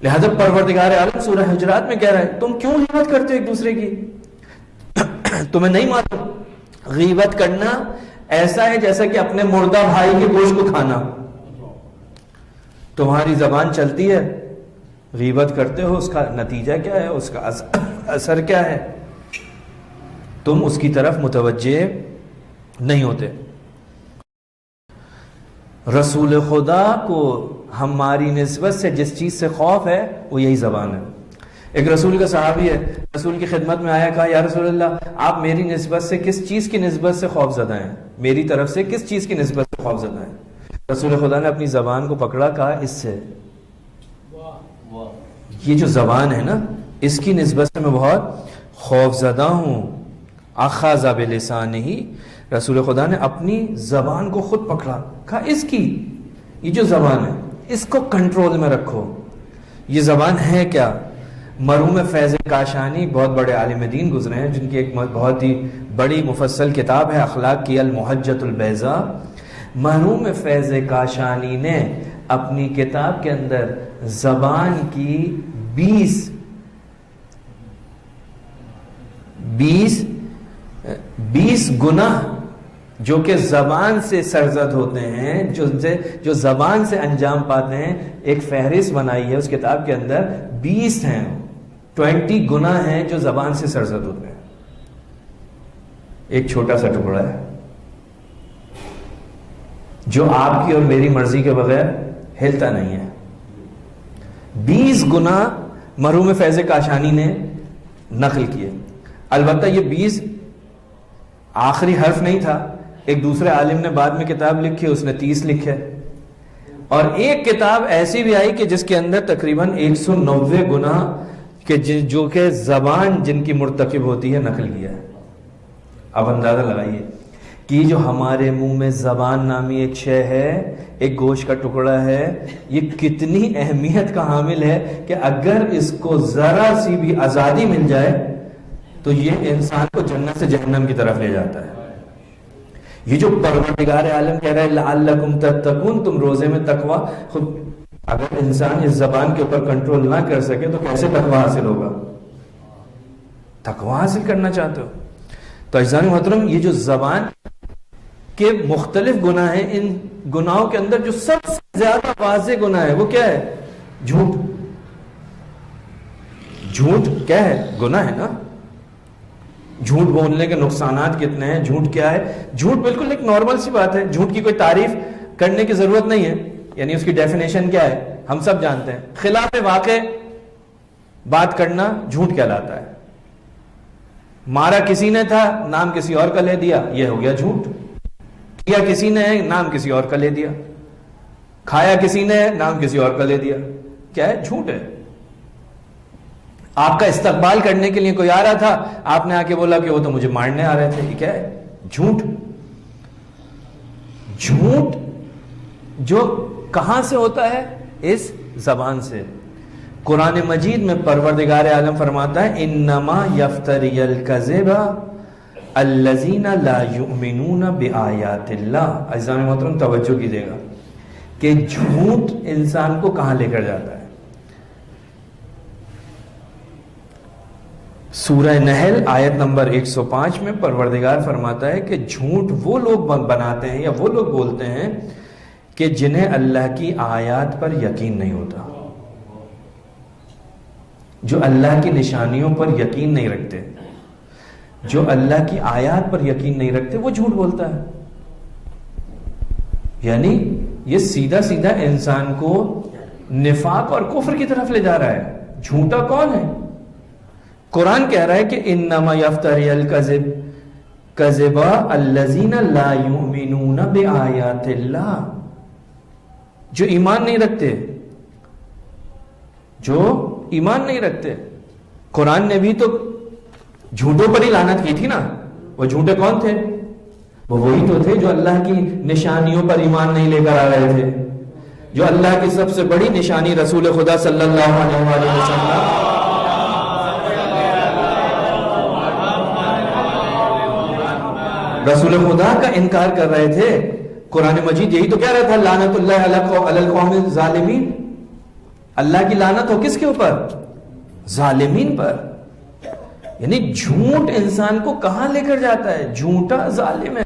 لہذا پروردگار عالم سورہ حجرات میں کہہ رہا ہے تم کیوں غیبت کرتے ہو ایک دوسرے کی؟ تمہیں نہیں معلوم غیبت کرنا ایسا ہے جیسا کہ اپنے مردہ بھائی کے گوشت کو کھانا. تمہاری زبان چلتی ہے، غیبت کرتے ہو، اس کا نتیجہ کیا ہے، اس کا اثر کیا ہے؟ تم اس کی طرف متوجہ نہیں ہوتے. رسول خدا کو ہماری نسبت سے جس چیز سے خوف ہے وہ یہی زبان ہے. ایک رسول کا صحابی ہے، رسول کی خدمت میں آیا، کہا یا رسول اللہ آپ میری نسبت سے کس چیز کی نسبت سے خوف زدہ ہیں؟ میری طرف سے کس چیز کی نسبت سے خوف زدہ ہیں؟ رسول خدا نے اپنی زبان کو پکڑا، کہا اس سے، یہ جو زبان ہے نا اس کی نسبت سے میں بہت خوف زدہ ہوں. اخذ بلسانہ، رسول خدا نے اپنی زبان کو خود پکڑا، کہا اس کی، یہ جو زبان ہے اس کو کنٹرول میں رکھو. یہ زبان ہے کیا؟ مرحوم فیض کاشانی بہت بڑے عالم دین گزرے ہیں، جن کی ایک بہت ہی بڑی مفصل کتاب ہے اخلاق کی المحجۃ البیضاء. مرحوم فیض کاشانی نے اپنی کتاب کے اندر زبان کی 20 گناہ جو کہ زبان سے سرزد ہوتے ہیں، جو زبان سے انجام پاتے ہیں، ایک فہرست بنائی ہے اس کتاب کے اندر. 20 ہیں، 20 گناہ ہیں جو زبان سے سرزد ہوتے ہیں. ایک چھوٹا سا ٹکڑا ہے جو آپ کی اور میری مرضی کے بغیر ہلتا نہیں ہے. 20 گناہ مرحوم فیض کاشانی نے نقل کیے. البتہ یہ 20 آخری حرف نہیں تھا، ایک دوسرے عالم نے بعد میں کتاب لکھی، اس نے 30 لکھے. اور ایک کتاب ایسی بھی آئی کہ جس کے اندر تقریباً 190 گناہ کہ جو کہ زبان جن کی مرتکب ہوتی ہے نقل کیا ہے. اب اندازہ لگائیے کہ جو ہمارے منہ میں زبان نامی ایک شے ہے، ایک گوشت کا ٹکڑا ہے، یہ کتنی اہمیت کا حامل ہے کہ اگر اس کو ذرا سی بھی آزادی مل جائے تو یہ انسان کو جنت سے جہنم کی طرف لے جاتا ہے. یہ جو پروردگار عالم کہہ رہا ہے لعلکم تتقون، تم روزے میں تقوی، خود اگر انسان اس زبان کے اوپر کنٹرول نہ کر سکے تو کیسے تقوی حاصل ہوگا؟ تقوی حاصل کرنا چاہتے ہو تو اعزائے محترم، یہ جو زبان کے مختلف گناہ ہیں، ان گناہوں کے اندر جو سب سے زیادہ واضح گناہ ہے وہ کیا ہے؟ جھوٹ. جھوٹ کیا ہے؟ گناہ ہے نا. جھوٹ بولنے کے نقصانات کتنے ہیں؟ جھوٹ کیا ہے؟ جھوٹ بالکل ایک نارمل سی بات ہے، جھوٹ کی کوئی تعریف کرنے کی ضرورت نہیں ہے. یعنی اس کی ڈیفینیشن کیا ہے ہم سب جانتے ہیں. خلاف واقع بات کرنا جھوٹ کہلاتا ہے. مارا کسی نے تھا، نام کسی اور کا لے دیا، یہ ہو گیا جھوٹ. کیا کسی نے ہے، نام کسی اور کا لے دیا. کھایا کسی نے ہے، نام کسی اور کا لے دیا. کیا ہے؟ جھوٹ ہے. آپ کا استقبال کرنے کے لیے کوئی آ رہا تھا، آپ نے آ کے بولا کہ وہ تو مجھے مارنے آ رہے تھے. یہ کیا ہے؟ جھوٹ. جھوٹ جو کہاں سے ہوتا ہے؟ اس زبان سے. قرآن مجید میں پروردگار عالم فرماتا ہے انما یفتری الکذب الذین لا یؤمنون بآیات اللہ. عزیزان محترم توجہ کیجیے گا کہ جھوٹ انسان کو کہاں لے کر جاتا ہے. سورہ نحل آیت نمبر 105 میں پروردگار فرماتا ہے کہ جھوٹ وہ لوگ بناتے ہیں یا وہ لوگ بولتے ہیں کہ جنہیں اللہ کی آیات پر یقین نہیں ہوتا، جو اللہ کی نشانیوں پر یقین نہیں رکھتے، جو اللہ کی آیات پر یقین نہیں رکھتے، وہ جھوٹ بولتا ہے. یعنی یہ سیدھا سیدھا انسان کو نفاق اور کفر کی طرف لے جا رہا ہے. جھوٹا کون ہے؟ قرآن کہہ رہا ہے کہ انما یفتری الکذب الذین لا یؤمنون بآیات اللہ. جو ایمان نہیں رکھتے، جو ایمان نہیں رکھتے. قرآن نے بھی تو جھوٹوں پر ہی لعنت کی تھی نا. وہ جھوٹے کون تھے؟ وہ وہی تو تھے جو اللہ کی نشانیوں پر ایمان نہیں لے کر آ رہے تھے. جو اللہ کی سب سے بڑی نشانی رسول خدا صلی اللہ علیہ وآلہ وسلم، رسول خدا کا انکار کر رہے تھے. قرآن مجید یہی تو کہہ رہا تھا لعنت اللہ علی القوم الظالمین. اللہ کی لعنت ہو کس کے اوپر؟ ظالمین پر. یعنی جھوٹ انسان کو کہاں لے کر جاتا ہے؟ جھوٹا ظالم ہے.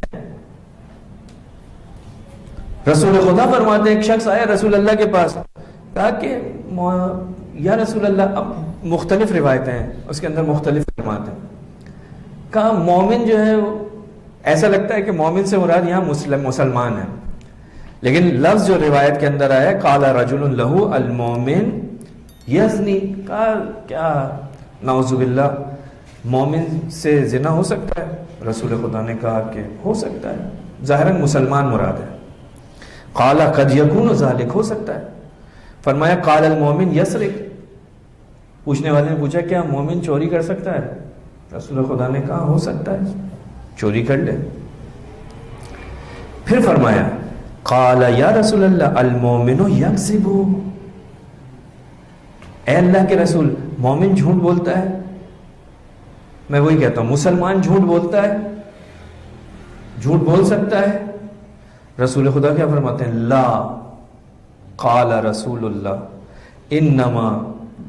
رسول خدا فرماتے ہیں ایک شخص آیا رسول اللہ کے پاس، کہا کہ یا رسول اللہ، اب مختلف روایتیں ہیں، اس کے اندر مختلف کلمات ہیں. کہا مومن جو ہے ایسا لگتا ہے کہ مومن سے مراد یہاں مسلمان ہے، لیکن لفظ جو روایت کے اندر آیا قال رجل لہ المومن یزنی، کہا کیا نعوذ باللہ مومن سے زنا ہو سکتا ہے؟ رسول خدا نے کہا کہ ہو سکتا ہے، ظاہراً مسلمان مراد ہے. قال قد یکون ذالک، ہو سکتا ہے. فرمایا قال المومن یسرق، پوچھنے والے نے پوچھا کیا مومن چوری کر سکتا ہے؟ رسول خدا نے کہا ہو سکتا ہے، چوری کر لے. پھر فرمایا قال یا رسول اللہ المومن یکذب، اے اللہ کے رسول مومن جھوٹ بولتا ہے؟ میں وہی کہتا ہوں مسلمان جھوٹ بولتا ہے، جھوٹ بول سکتا ہے؟ رسول خدا کیا فرماتے ہیں؟ لا. قال رسول اللہ انما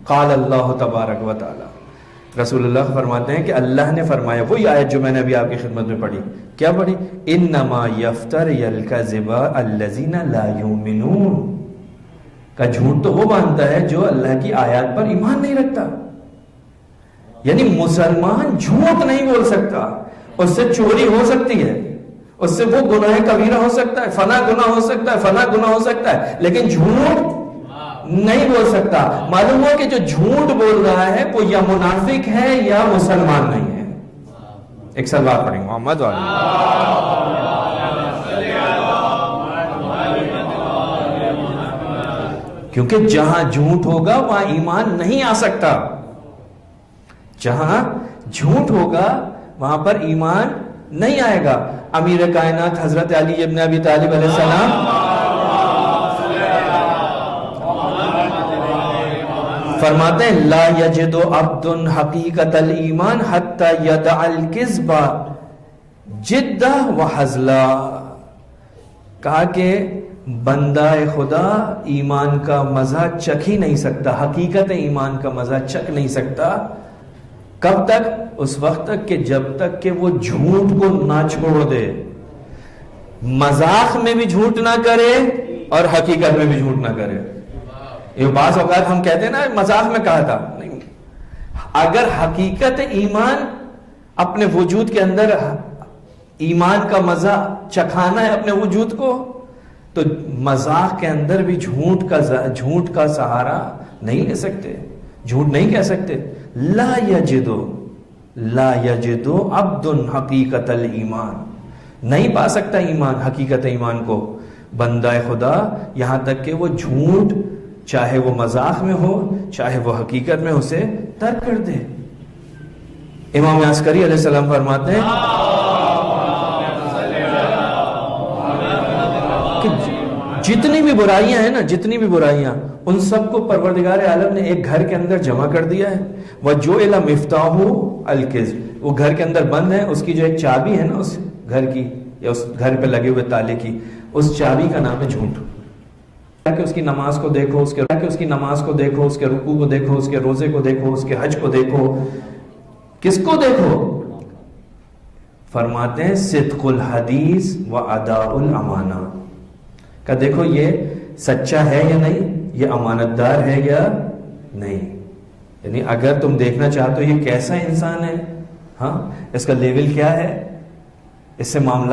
قال اللہ تبارک و تعالی، رسول اللہ فرماتے ہیں کہ اللہ نے فرمایا، وہی آیت جو میں نے ابھی آپ کی خدمت میں پڑھی. کیا پڑھی؟ انما یفتری الکذب الذین لا یؤمنون، کا جھوٹ تو وہ باندھتا ہے جو اللہ کی آیات پر ایمان نہیں رکھتا. یعنی مسلمان جھوٹ نہیں بول سکتا، اس سے چوری ہو سکتی ہے، اس سے وہ گناہ کبیرہ ہو سکتا ہے، فنا گناہ ہو سکتا ہے، فنا گناہ ہو سکتا ہے، لیکن جھوٹ نہیں بول سکتا. معلوم ہو کہ جو جھوٹ بول رہا ہے وہ یا منافق ہے یا مسلمان نہیں ہے. ایک سلوات پڑھیں گے محمد والی. کیونکہ جہاں جھوٹ ہوگا وہاں ایمان نہیں آ سکتا، جہاں جھوٹ ہوگا وہاں پر ایمان نہیں آئے گا. امیر کائنات حضرت علی ابن ابی طالب علیہ السلام فرماتے ہیں لا یجد عبد حقیقت الایمان حتی یدع الکذب جدہ وحزلا، کہا کہ بندہ خدا ایمان کا مزہ چکھ ہی نہیں سکتا، حقیقت ایمان کا مزہ چکھ نہیں سکتا. کب تک؟ اس وقت تک کہ جب تک کہ وہ جھوٹ کو نہ چھوڑ دے، مذاق میں بھی جھوٹ نہ کرے اور حقیقت میں بھی جھوٹ نہ کرے. یہ بعض اوقات ہم کہتے ہیں نا مذاق میں کہا تھا، نہیں، اگر حقیقت ایمان اپنے وجود کے اندر ایمان کا مزہ چکھانا ہے اپنے وجود کو، تو مذاق کے اندر بھی جھوٹ کا سہارا نہیں لے سکتے، جھوٹ نہیں کہہ سکتے. لا یجدو عبد حقیقت الایمان، نہیں پا سکتا ایمان، حقیقت ایمان کو بندہ خدا، یہاں تک کہ وہ جھوٹ چاہے وہ مذاق میں ہو چاہے وہ حقیقت میں اسے ترک کر دے. امام عسکری علیہ السلام فرماتے ہیں کہ جتنی بھی برائیاں ہیں نا، جتنی بھی برائیاں، ان سب کو پروردگار عالم نے ایک گھر کے اندر جمع کر دیا ہے. وَجُعِلَ مِفْتَاحُ الْكِذْبِ، وہ گھر کے اندر بند ہے، اس کی جو ایک چابی ہے نا اس گھر کی یا اس گھر پہ لگے ہوئے تالے کی، اس چابی کا نام ہے جھوٹ. کہ اس کی نماز کو دیکھو، اس کے رکوع کو دیکھو، اس کے روزے کو دیکھو، اس کے حج کو دیکھو، کس کو دیکھو؟ فرماتے ہیں صدق الحدیث و اداء الامانہ، کہ دیکھو یہ سچا ہے یا نہیں، یہ امانت دار ہے یا نہیں. یعنی اگر تم دیکھنا چاہتے ہو یہ کیسا انسان ہے، ہاں اس کا لیول کیا ہے، اس سے معاملہ.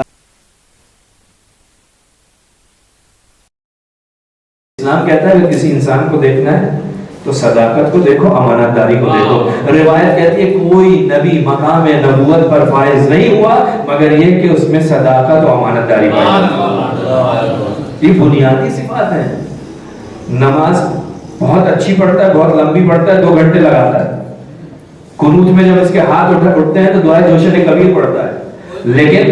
اسلام کہتا ہے اگر کسی انسان کو دیکھنا ہے تو صداقت کو دیکھو، امانت داری کو دیکھو. روایت کہتی ہے کوئی نبی مقام نبوت پر فائز نہیں ہوا مگر یہ کہ اس میں صداقت و امانت داری پائی. یہ بنیادی صفات ہیں. نماز بہت اچھی پڑھتا ہے، بہت لمبی پڑھتا ہے، 2 گھنٹے لگاتا ہے. قنوت میں جب اس کے ہاتھ اٹھتے ہیں تو دعائے جوشن کبیر پڑھتا ہے. لیکن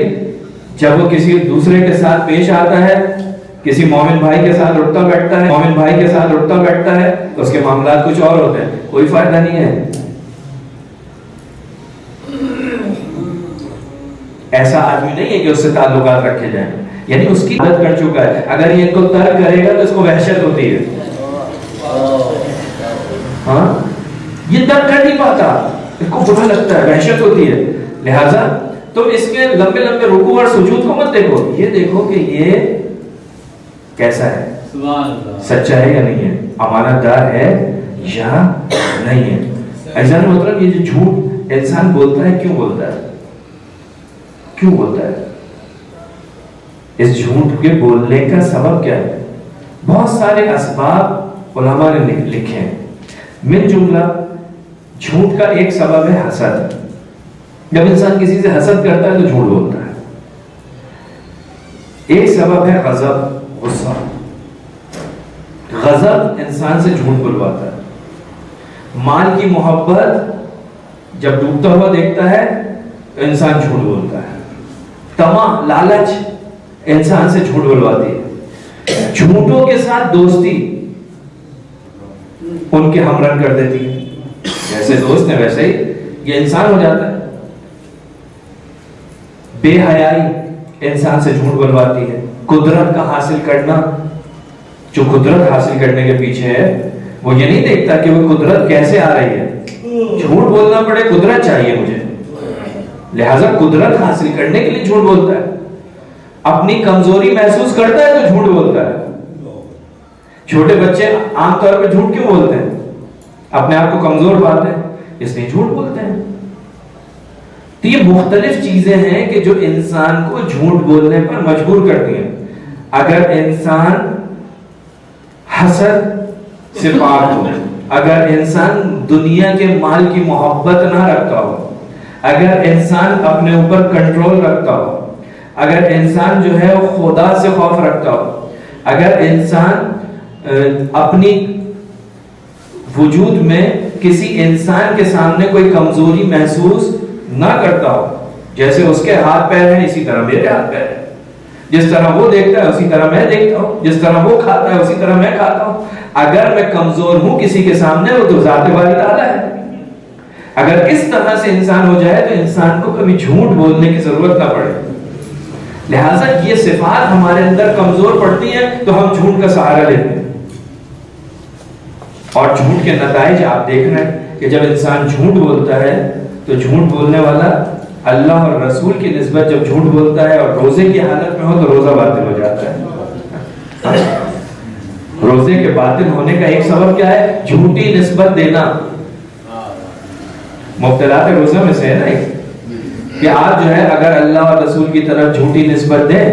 جب وہ کسی دوسرے کے ساتھ پیش آتا ہے، کسی مومن بھائی کے ساتھ اٹھتا بیٹھتا ہے تو اس کے معاملات کچھ اور ہوتے ہیں، کوئی فائدہ نہیں ہے. ایسا آدمی نہیں ہے کہ اس سے تعلقات رکھے جائیں، یعنی اس کی عادت کر چکا ہے. اگر یہ ان کو ترک کرے گا تو اس کو وحشت ہوتی ہے. ہاں یہ ترک کر نہیں پاتا، اس کو برا لگتا ہے، وحشت ہوتی ہے. لہذا تم اس کے لمبے لمبے رکوع اور سجود کو مت دیکھو، یہ دیکھو کہ یہ کیسا ہے، سچا ہے یا نہیں ہے، امانت دار ہے یہاں نہیں ہے. ایسا مطلب یہ جو جھوٹ انسان بولتا ہے کیوں بولتا ہے؟ کیوں بولتا ہے؟ اس جھوٹ کے بولنے کا سبب کیا ہے؟ بہت سارے اسباب علماء نے لکھے ہیں. من جملہ جھوٹ کا ایک سبب ہے حسد. جب انسان کسی سے حسد کرتا ہے تو جھوٹ بولتا ہے. ایک سبب ہے غضب، غصہ. غضب انسان سے جھوٹ بلواتا ہے. مال کی محبت جب ڈوبتا ہوا دیکھتا ہے تو انسان جھوٹ بولتا ہے. طمع، لالچ انسان سے جھوٹ بلواتی ہے. جھوٹوں کے ساتھ دوستی ان کے ہمرنگ کر دیتی ہے. جیسے دوست ہیں ویسے ہی یہ انسان ہو جاتا ہے. بے حیائی انسان سے جھوٹ بلواتی ہے. قدرت کا حاصل کرنا، جو قدرت حاصل کرنے کے پیچھے ہے وہ یہ نہیں دیکھتا کہ وہ قدرت کیسے آ رہی ہے. جھوٹ بولنا پڑے قدرت چاہیے مجھے، لہذا قدرت حاصل کرنے کے لیے جھوٹ بولتا ہے. اپنی کمزوری محسوس کرتا ہے تو جھوٹ بولتا ہے. چھوٹے بچے عام طور پہ جھوٹ کیوں بولتے ہیں؟ اپنے آپ کو کمزور پاتے ہیں اس لیے جھوٹ بولتے ہیں. تو یہ مختلف چیزیں ہیں کہ جو انسان کو جھوٹ بولنے پر مجبور کرتی ہیں. اگر انسان حسد سے پاک ہو، اگر انسان دنیا کے مال کی محبت نہ رکھتا ہو، اگر انسان اپنے اوپر کنٹرول رکھتا ہو، اگر انسان جو ہے وہ خدا سے خوف رکھتا ہو، اگر انسان اپنی وجود میں کسی انسان کے سامنے کوئی کمزوری محسوس نہ کرتا ہو، جیسے اس کے ہاتھ پیر ہیں اسی طرح میرے ہاتھ پیر ہیں، جس طرح وہ دیکھتا ہے اسی طرح میں دیکھتا ہوں، جس طرح وہ کھاتا ہے اسی طرح میں کھاتا ہوں. اگر میں کمزور ہوں کسی کے سامنے وہ تو ذات باری تعالیٰ ہے. اگر اس طرح سے انسان ہو جائے تو انسان کو کبھی جھوٹ بولنے کی ضرورت نہ پڑے. لہٰذا یہ صفات ہمارے اندر کمزور پڑتی ہیں تو ہم جھوٹ کا سہارا لیتے ہیں. اور جھوٹ کے نتائج آپ دیکھ رہے ہیں کہ جب انسان جھوٹ بولتا ہے تو جھوٹ بولنے والا اللہ اور رسول کی نسبت جب جھوٹ بولتا ہے اور روزے کی حالت میں ہو تو روزہ باطل ہو جاتا ہے. روزے کے باطل ہونے کا ایک سبب کیا ہے؟ جھوٹی نسبت دینا. مبتلات روزہ میں سے ہے نا کہ آپ جو ہے اگر اللہ اور رسول کی طرف جھوٹی نسبت دیں.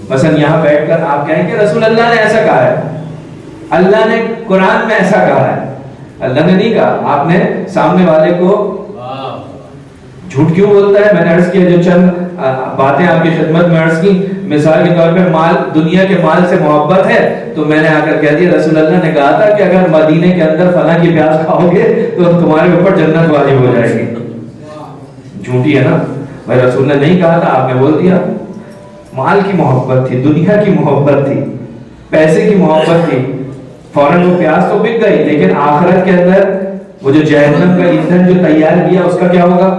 مثلا یہاں بیٹھ کر آپ کہیں کہ رسول اللہ نے ایسا کہا ہے، اللہ نے قرآن میں ایسا کہا ہے. اللہ نے نہیں کہا. آپ نے سامنے والے کو جھوٹ کیوں بولتا ہے؟ میں نے عرض کیا جو چند باتیں آپ کی خدمت میں عرض کی. مثال کے طور پہ مال، دنیا کے مال سے محبت ہے تو میں نے آ کر کہہ دیا رسول اللہ نے کہا تھا کہ اگر مدینے کے اندر فلاں کی پیاز کھاؤ گے تو تمہارے اوپر جنت واجب ہو جائے گی. جھوٹی ہے نا بھائی، رسول نے نہیں کہا تھا، آپ نے بول دیا. مال کی محبت تھی، دنیا کی محبت تھی، پیسے کی محبت تھی، فوراً وہ پیاز تو بک گئی، لیکن آخرت کے اندر وہ جو جہنم کا ایندھن جو تیار کیا اس کا کیا ہوگا؟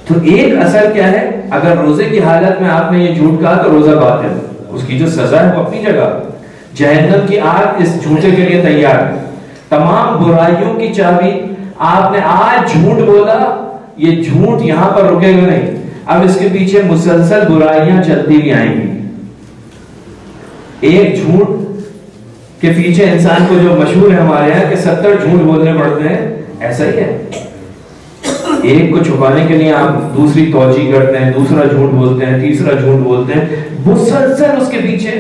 تو ایک اثر کیا ہے؟ اگر روزے کی حالت میں آپ نے یہ جھوٹ کہا تو روزہ باطل. اس کی جو سزا ہے وہ اپنی جگہ. جہنم کی آگ اس جھوٹے کے لیے تیار ہے. تمام برائیوں کی چابی. آپ نے آج جھوٹ بولا، یہ جھوٹ یہاں پر رکے گا نہیں، اب اس کے پیچھے مسلسل برائیاں چلتی بھی آئیں گی. ایک جھوٹ کے پیچھے انسان کو جو مشہور ہے ہمارے یہاں کہ 70 جھوٹ بولنے پڑتے ہیں، ایسا ہی ہے. ایک کو چھپانے کے لیے آپ دوسری توجیہ کرتے ہیں، دوسرا جھوٹ بولتے ہیں، تیسرا جھوٹ بولتے ہیں. مسلسل اس کے پیچھے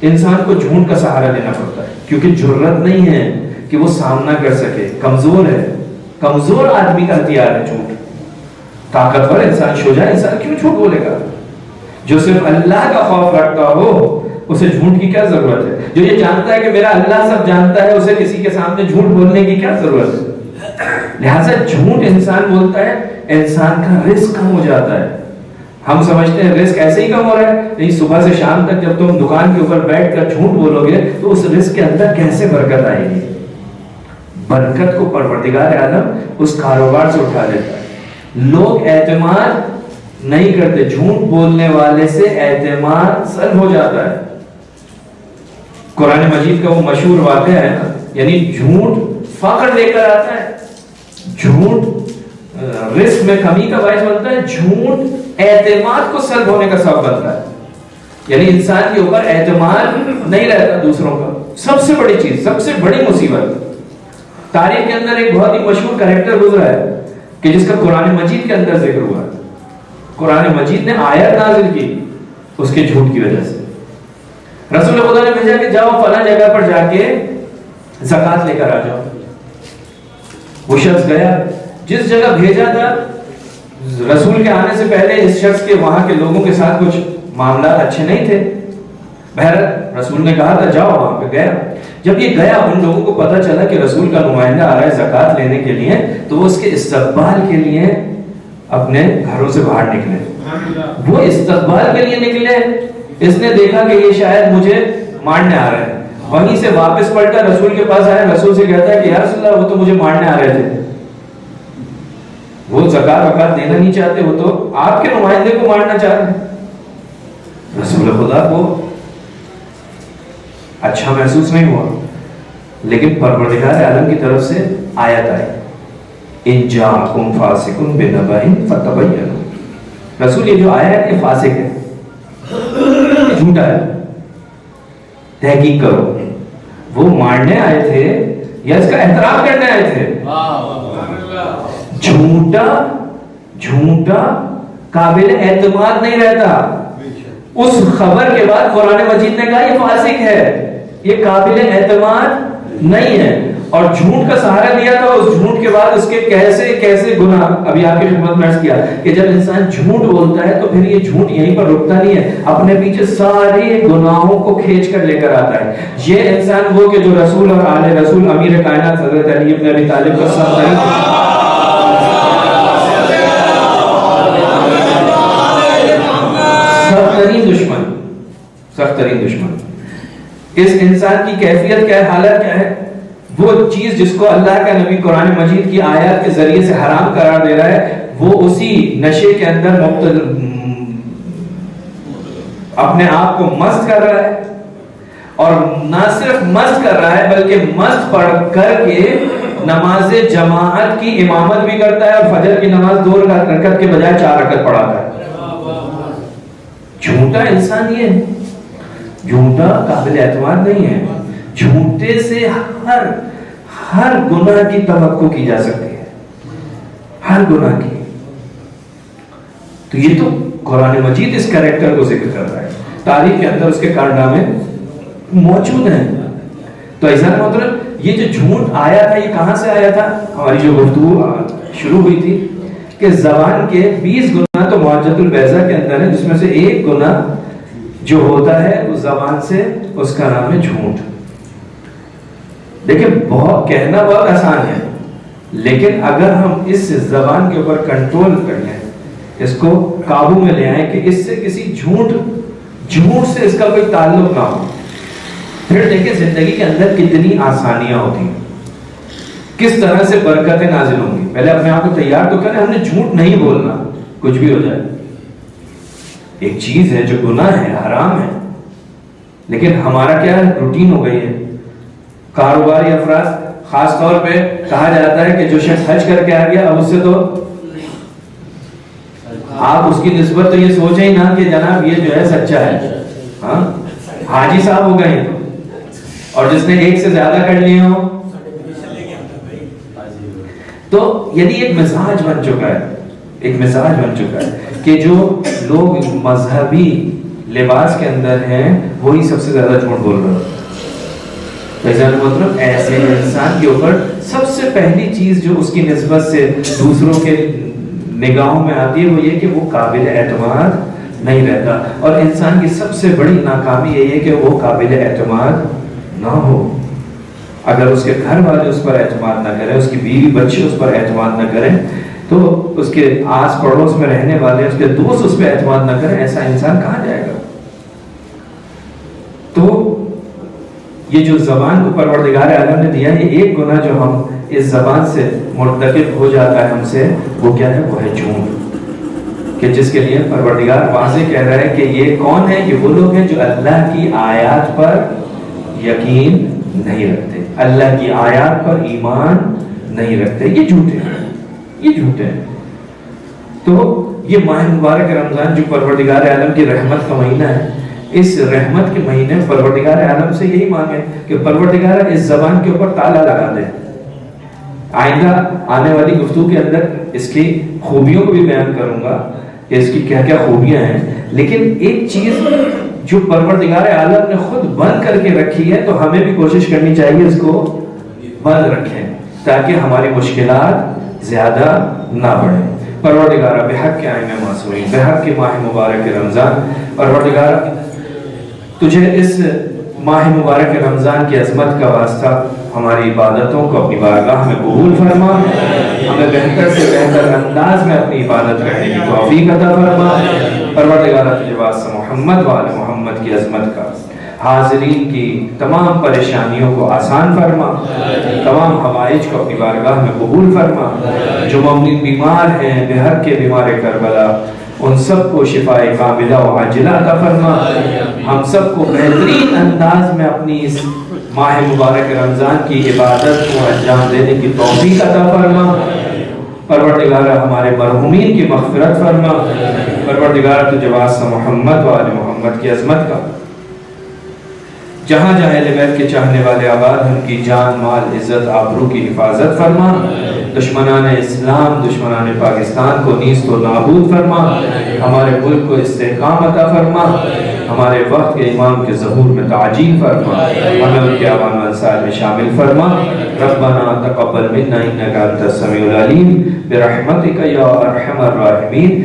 انسان کو جھوٹ کا سہارا لینا پڑتا ہے کیونکہ جرت نہیں ہے کہ وہ سامنا کر سکے. کمزور ہے. کمزور آدمی کا ہتھیار ہے جھوٹ. طاقتور انسان، شجاع انسان کیوں جھوٹ بولے گا؟ جو صرف اللہ کا خوف رکھتا ہو اسے جھوٹ کی کیا ضرورت ہے؟ جو یہ جانتا ہے کہ میرا اللہ سب جانتا ہے اسے کسی کے سامنے جھوٹ بولنے کی کیا ضرورت ہے؟ لہٰذا جھوٹ انسان بولتا ہے، انسان کا رزق کم ہو جاتا ہے. ہم سمجھتے ہیں رزق ایسے ہی کم ہو رہا ہے، نہیں. صبح سے شام تک جب تم دکان کے اوپر بیٹھ کر جھوٹ بولو گے تو اس رزق کے اندر کیسے برکت آئے گی؟ برکت کو پروردگار عالم اس کاروبار سے اٹھا لیتا ہے. لوگ اعتماد نہیں کرتے. جھوٹ بولنے والے سے اعتماد سلب ہو جاتا ہے. قرآن مجید کا وہ مشہور واقعہ ہے نا، یعنی جھوٹ فقر لے کر آتا ہے، جھوٹ رزق میں کمی کا باعث بنتا ہے، جھوٹ اعتماد کو سلب ہونے کا سبب بنتا ہے. یعنی انسان کے اوپر اعتماد نہیں رہتا دوسروں کا. سب سے بڑی چیز، سب سے بڑی مصیبت. تاریخ کے اندر ایک بہت ہی مشہور کریکٹر گزرا ہے کہ جس کا قرآن مجید کے اندر ذکر ہوا. قرآن مجید نے آیت نازل کی اس کے جھوٹ کی وجہ سے. رسول خدا نے بھیجا کہ جاؤ فلاں جگہ پر جا کے زکات لے کر آ جاؤ. وہ شخص گیا. جس جگہ بھیجا تھا رسول کے آنے سے پہلے اس شخص کے وہاں کے لوگوں کے ساتھ کچھ معاملات اچھے نہیں تھے. بہرحال رسول نے کہا تھا جاؤ وہاں پہ. گیا. جب یہ گیا ان لوگوں کو پتا چلا کہ رسول کا نمائندہ آ رہا ہے زکات لینے کے لیے, تو وہ اس کے استقبال کے لیے اپنے گھروں سے باہر نکلے. وہ استقبال کے لیے نکلے. اس نے دیکھا کہ یہ شاید مجھے مارنے آ رہے ہیں. وہیں سے واپس پلٹا رسول کے پاس آیا. رسول سے کہتا ہے کہ یا رسول اللہ وہ تو مجھے مارنے آ رہے تھے, وہ زکات وکات دینا نہیں چاہتے, وہ تو آپ کے نمائندے کو مارنا چاہ رہے ہیں. رسول خدا کو اچھا محسوس نہیں ہوا, لیکن پروردگار عالم کی طرف سے آیت آئی ان جاءکم فاسق بنبأ فتبینوا. رسول یہ جو آیا ہے یہ فاسق ہے, یہ جھوٹا ہے, تحقیق کرو. وہ مارنے آئے تھے یا اس کا احترام کرنے آئے تھے؟ جھوٹا جھوٹا قابل اعتماد نہیں رہتا. اس خبر کے بعد قرآن مجید نے کہا یہ فاسق ہے, یہ قابل اعتماد نہیں ہے. اور جھوٹ کا سہارا دیا تھا. اس جھوٹ کے بعد اس کے کیسے کیسے گناہ. ابھی آپ کی خدمت میں عرض کیا کہ جب انسان جھوٹ بولتا ہے تو پھر یہ جھوٹ یہیں پر رکتا نہیں ہے, اپنے پیچھے سارے گناہوں کو کھینچ کر لے کر آتا ہے. یہ انسان وہ کہ جو رسول اور آل رسول امیر کائنات حضرت علی بن ابی طالب کا سب ترین دشمن, سخت ترین دشمن. اس انسان کی کیفیت کیا ہے, حالت کیا ہے؟ وہ چیز جس کو اللہ کا نبی قرآن مجید کی آیات کے ذریعے سے حرام قرار دے رہا ہے, وہ اسی نشے کے اندر اپنے آپ کو مست کر رہا ہے. اور نہ صرف مست کر رہا ہے بلکہ مست پڑھ کر کے نماز جماعت کی امامت بھی کرتا ہے, اور فجر کی نماز 2 رکعت کے بجائے 4 رکعت پڑھاتا ہے. جھوٹا انسان یہ ہے, جھوٹا قابل اعتماد نہیں ہے. جھوٹے سے ہر گناہ کی توقع کی جا سکتی ہے, ہر گناہ کی. تو یہ تو قرآن مجید اس کریکٹر کو ذکر کر رہا ہے, تاریخ کے اندر اس کے کارنامے موجود ہیں. تو ایسا مطلب یہ جو جھوٹ آیا تھا یہ کہاں سے آیا تھا؟ ہماری جو گفتگو شروع ہوئی تھی کہ زبان کے 20 گناہ تو معجزۃ البیضہ کے اندر ہے, جس میں سے ایک گناہ جو ہوتا ہے اس زبان سے, اس کا نام ہے جھوٹ. دیکھیں بہت کہنا بہت آسان ہے, لیکن اگر ہم اس زبان کے اوپر کنٹرول کر لیں, اس کو قابو میں لے آئیں کہ اس سے کسی جھوٹ سے اس کا کوئی تعلق نہ ہو, پھر دیکھیں زندگی کے اندر کتنی آسانیاں ہوتی ہیں, کس طرح سے برکتیں نازل ہوں گی. پہلے اپنے آپ کو تیار تو کریں, ہم نے جھوٹ نہیں بولنا کچھ بھی ہو جائے. ایک چیز ہے جو گناہ ہے, حرام ہے, لیکن ہمارا کیا ہے, روٹین ہو گئی ہے. کاروباری افراد خاص طور پہ کہا جاتا ہے کہ جو شخص حج کر کے آ گیا اب اس سے تو آپ اس کی نسبت تو یہ سوچیں ہی نہ کہ جناب یہ جو ہے سچا ہے, ہاں حاجی صاحب ہو گئے. اور جس نے ایک سے زیادہ کر لیے ہو تو یعنی ایک مزاج بن چکا ہے, ایک مزاج بن چکا ہے کہ جو لوگ مذہبی لباس کے اندر ہیں وہی سب سے زیادہ جھوٹ بول رہے ہیں. مطلب ایسے انسان کے اوپر سب سے پہلی چیز جو اس کی نسبت سے دوسروں کے نگاہوں میں آتی ہے وہ یہ کہ وہ قابل اعتماد نہیں رہتا. اور انسان کی سب سے بڑی ناکامی یہ ہے کہ وہ قابل اعتماد نہ ہو. اگر اس کے گھر والے اس پر اعتماد نہ کریں, اس کی بیوی بچے اس پر اعتماد نہ کریں, تو اس کے آس پڑوس میں رہنے والے اس کے دوست اس پہ اعتماد نہ کریں, ایسا انسان کہاں جائے گا؟ تو یہ جو زبان کو پروردگار عالم نے دیا ہے, یہ ایک گناہ جو ہم اس زبان سے مرتکب ہو جاتا ہے ہم سے, وہ کیا ہے؟ وہ ہے جھوٹ. کہ جس کے لیے پروردگار واضح کہہ رہا ہے کہ یہ کون ہے؟ یہ وہ لوگ ہیں جو اللہ کی آیات پر یقین نہیں رکھتے, اللہ کی آیات پر ایمان نہیں رکھتے. یہ جھوٹے ہیں, یہ جھوٹے ہیں. تو یہ ماہ مبارک رمضان جو پروردگار عالم کی رحمت کا مہینہ ہے, اس رحمت کے مہینے پروردگار عالم سے یہی مانگیں کہ پروردگار اس زبان کے اوپر تالا لگا دے. آئندہ آنے والی گفتگو کے اندر اس کی خوبیوں کو بھی بیان کروں گا کہ اس کی کیا کیا خوبیاں ہیں، لیکن ایک چیز جو پروردگار عالم نے خود بند کر کے رکھی ہے تو ہمیں بھی کوشش کرنی چاہیے اس کو بند رکھیں تاکہ ہماری مشکلات زیادہ نہ بڑھیں. پروردگارہ بحق کے آئین معصومین، بحق کے ماہ مبارک رمضان، پروردگارہ تجھے اس ماہ مبارک رمضان کی عظمت کا واسطہ ہماری عبادتوں کو اپنی بارگاہ میں قبول فرما، ہمیں بہتر سے بہتر انداز میں اپنی عبادت کرنے کی توفیق عطا فرما. پروردگارہ تجھے واسطہ محمد و آل محمد کی عظمت کا حاضرین کی تمام پریشانیوں کو آسان فرما، تمام حوائج کو اپنی بارگاہ میں قبول فرما. جو ممنون بیمار ہیں، بحق کے بیمار کربلا، ان سب کو شفاء کاملہ و عاجلہ عطا فرما. ہم سب کو بہترین انداز میں اپنی اس ماہ مبارک رمضان کی عبادت کو انجام دینے کی توفیق عطا فرما. پروردگارہ ہمارے مرحومین کی مغفرت فرما. پروردگارہ تجھے واسطہ محمد و آل محمد کی عظمت کا جہاں جہاں اہل بیت کے چاہنے والے آباد ان کی جان، مال، عزت، آبرو کی حفاظت فرما. دشمنان اسلام، دشمنان پاکستان کو نیست و نابود فرما. ہمارے ملک کو استحکام عطا فرما. ہمارے وقت کے امام کے ظہور میں تعجیل فرما. ہمیں ان کے اعوان و انصار میں شامل فرما. ربنا تقبل منا انک انت السمیع العلیم برحمتک یا ارحم الراحمین.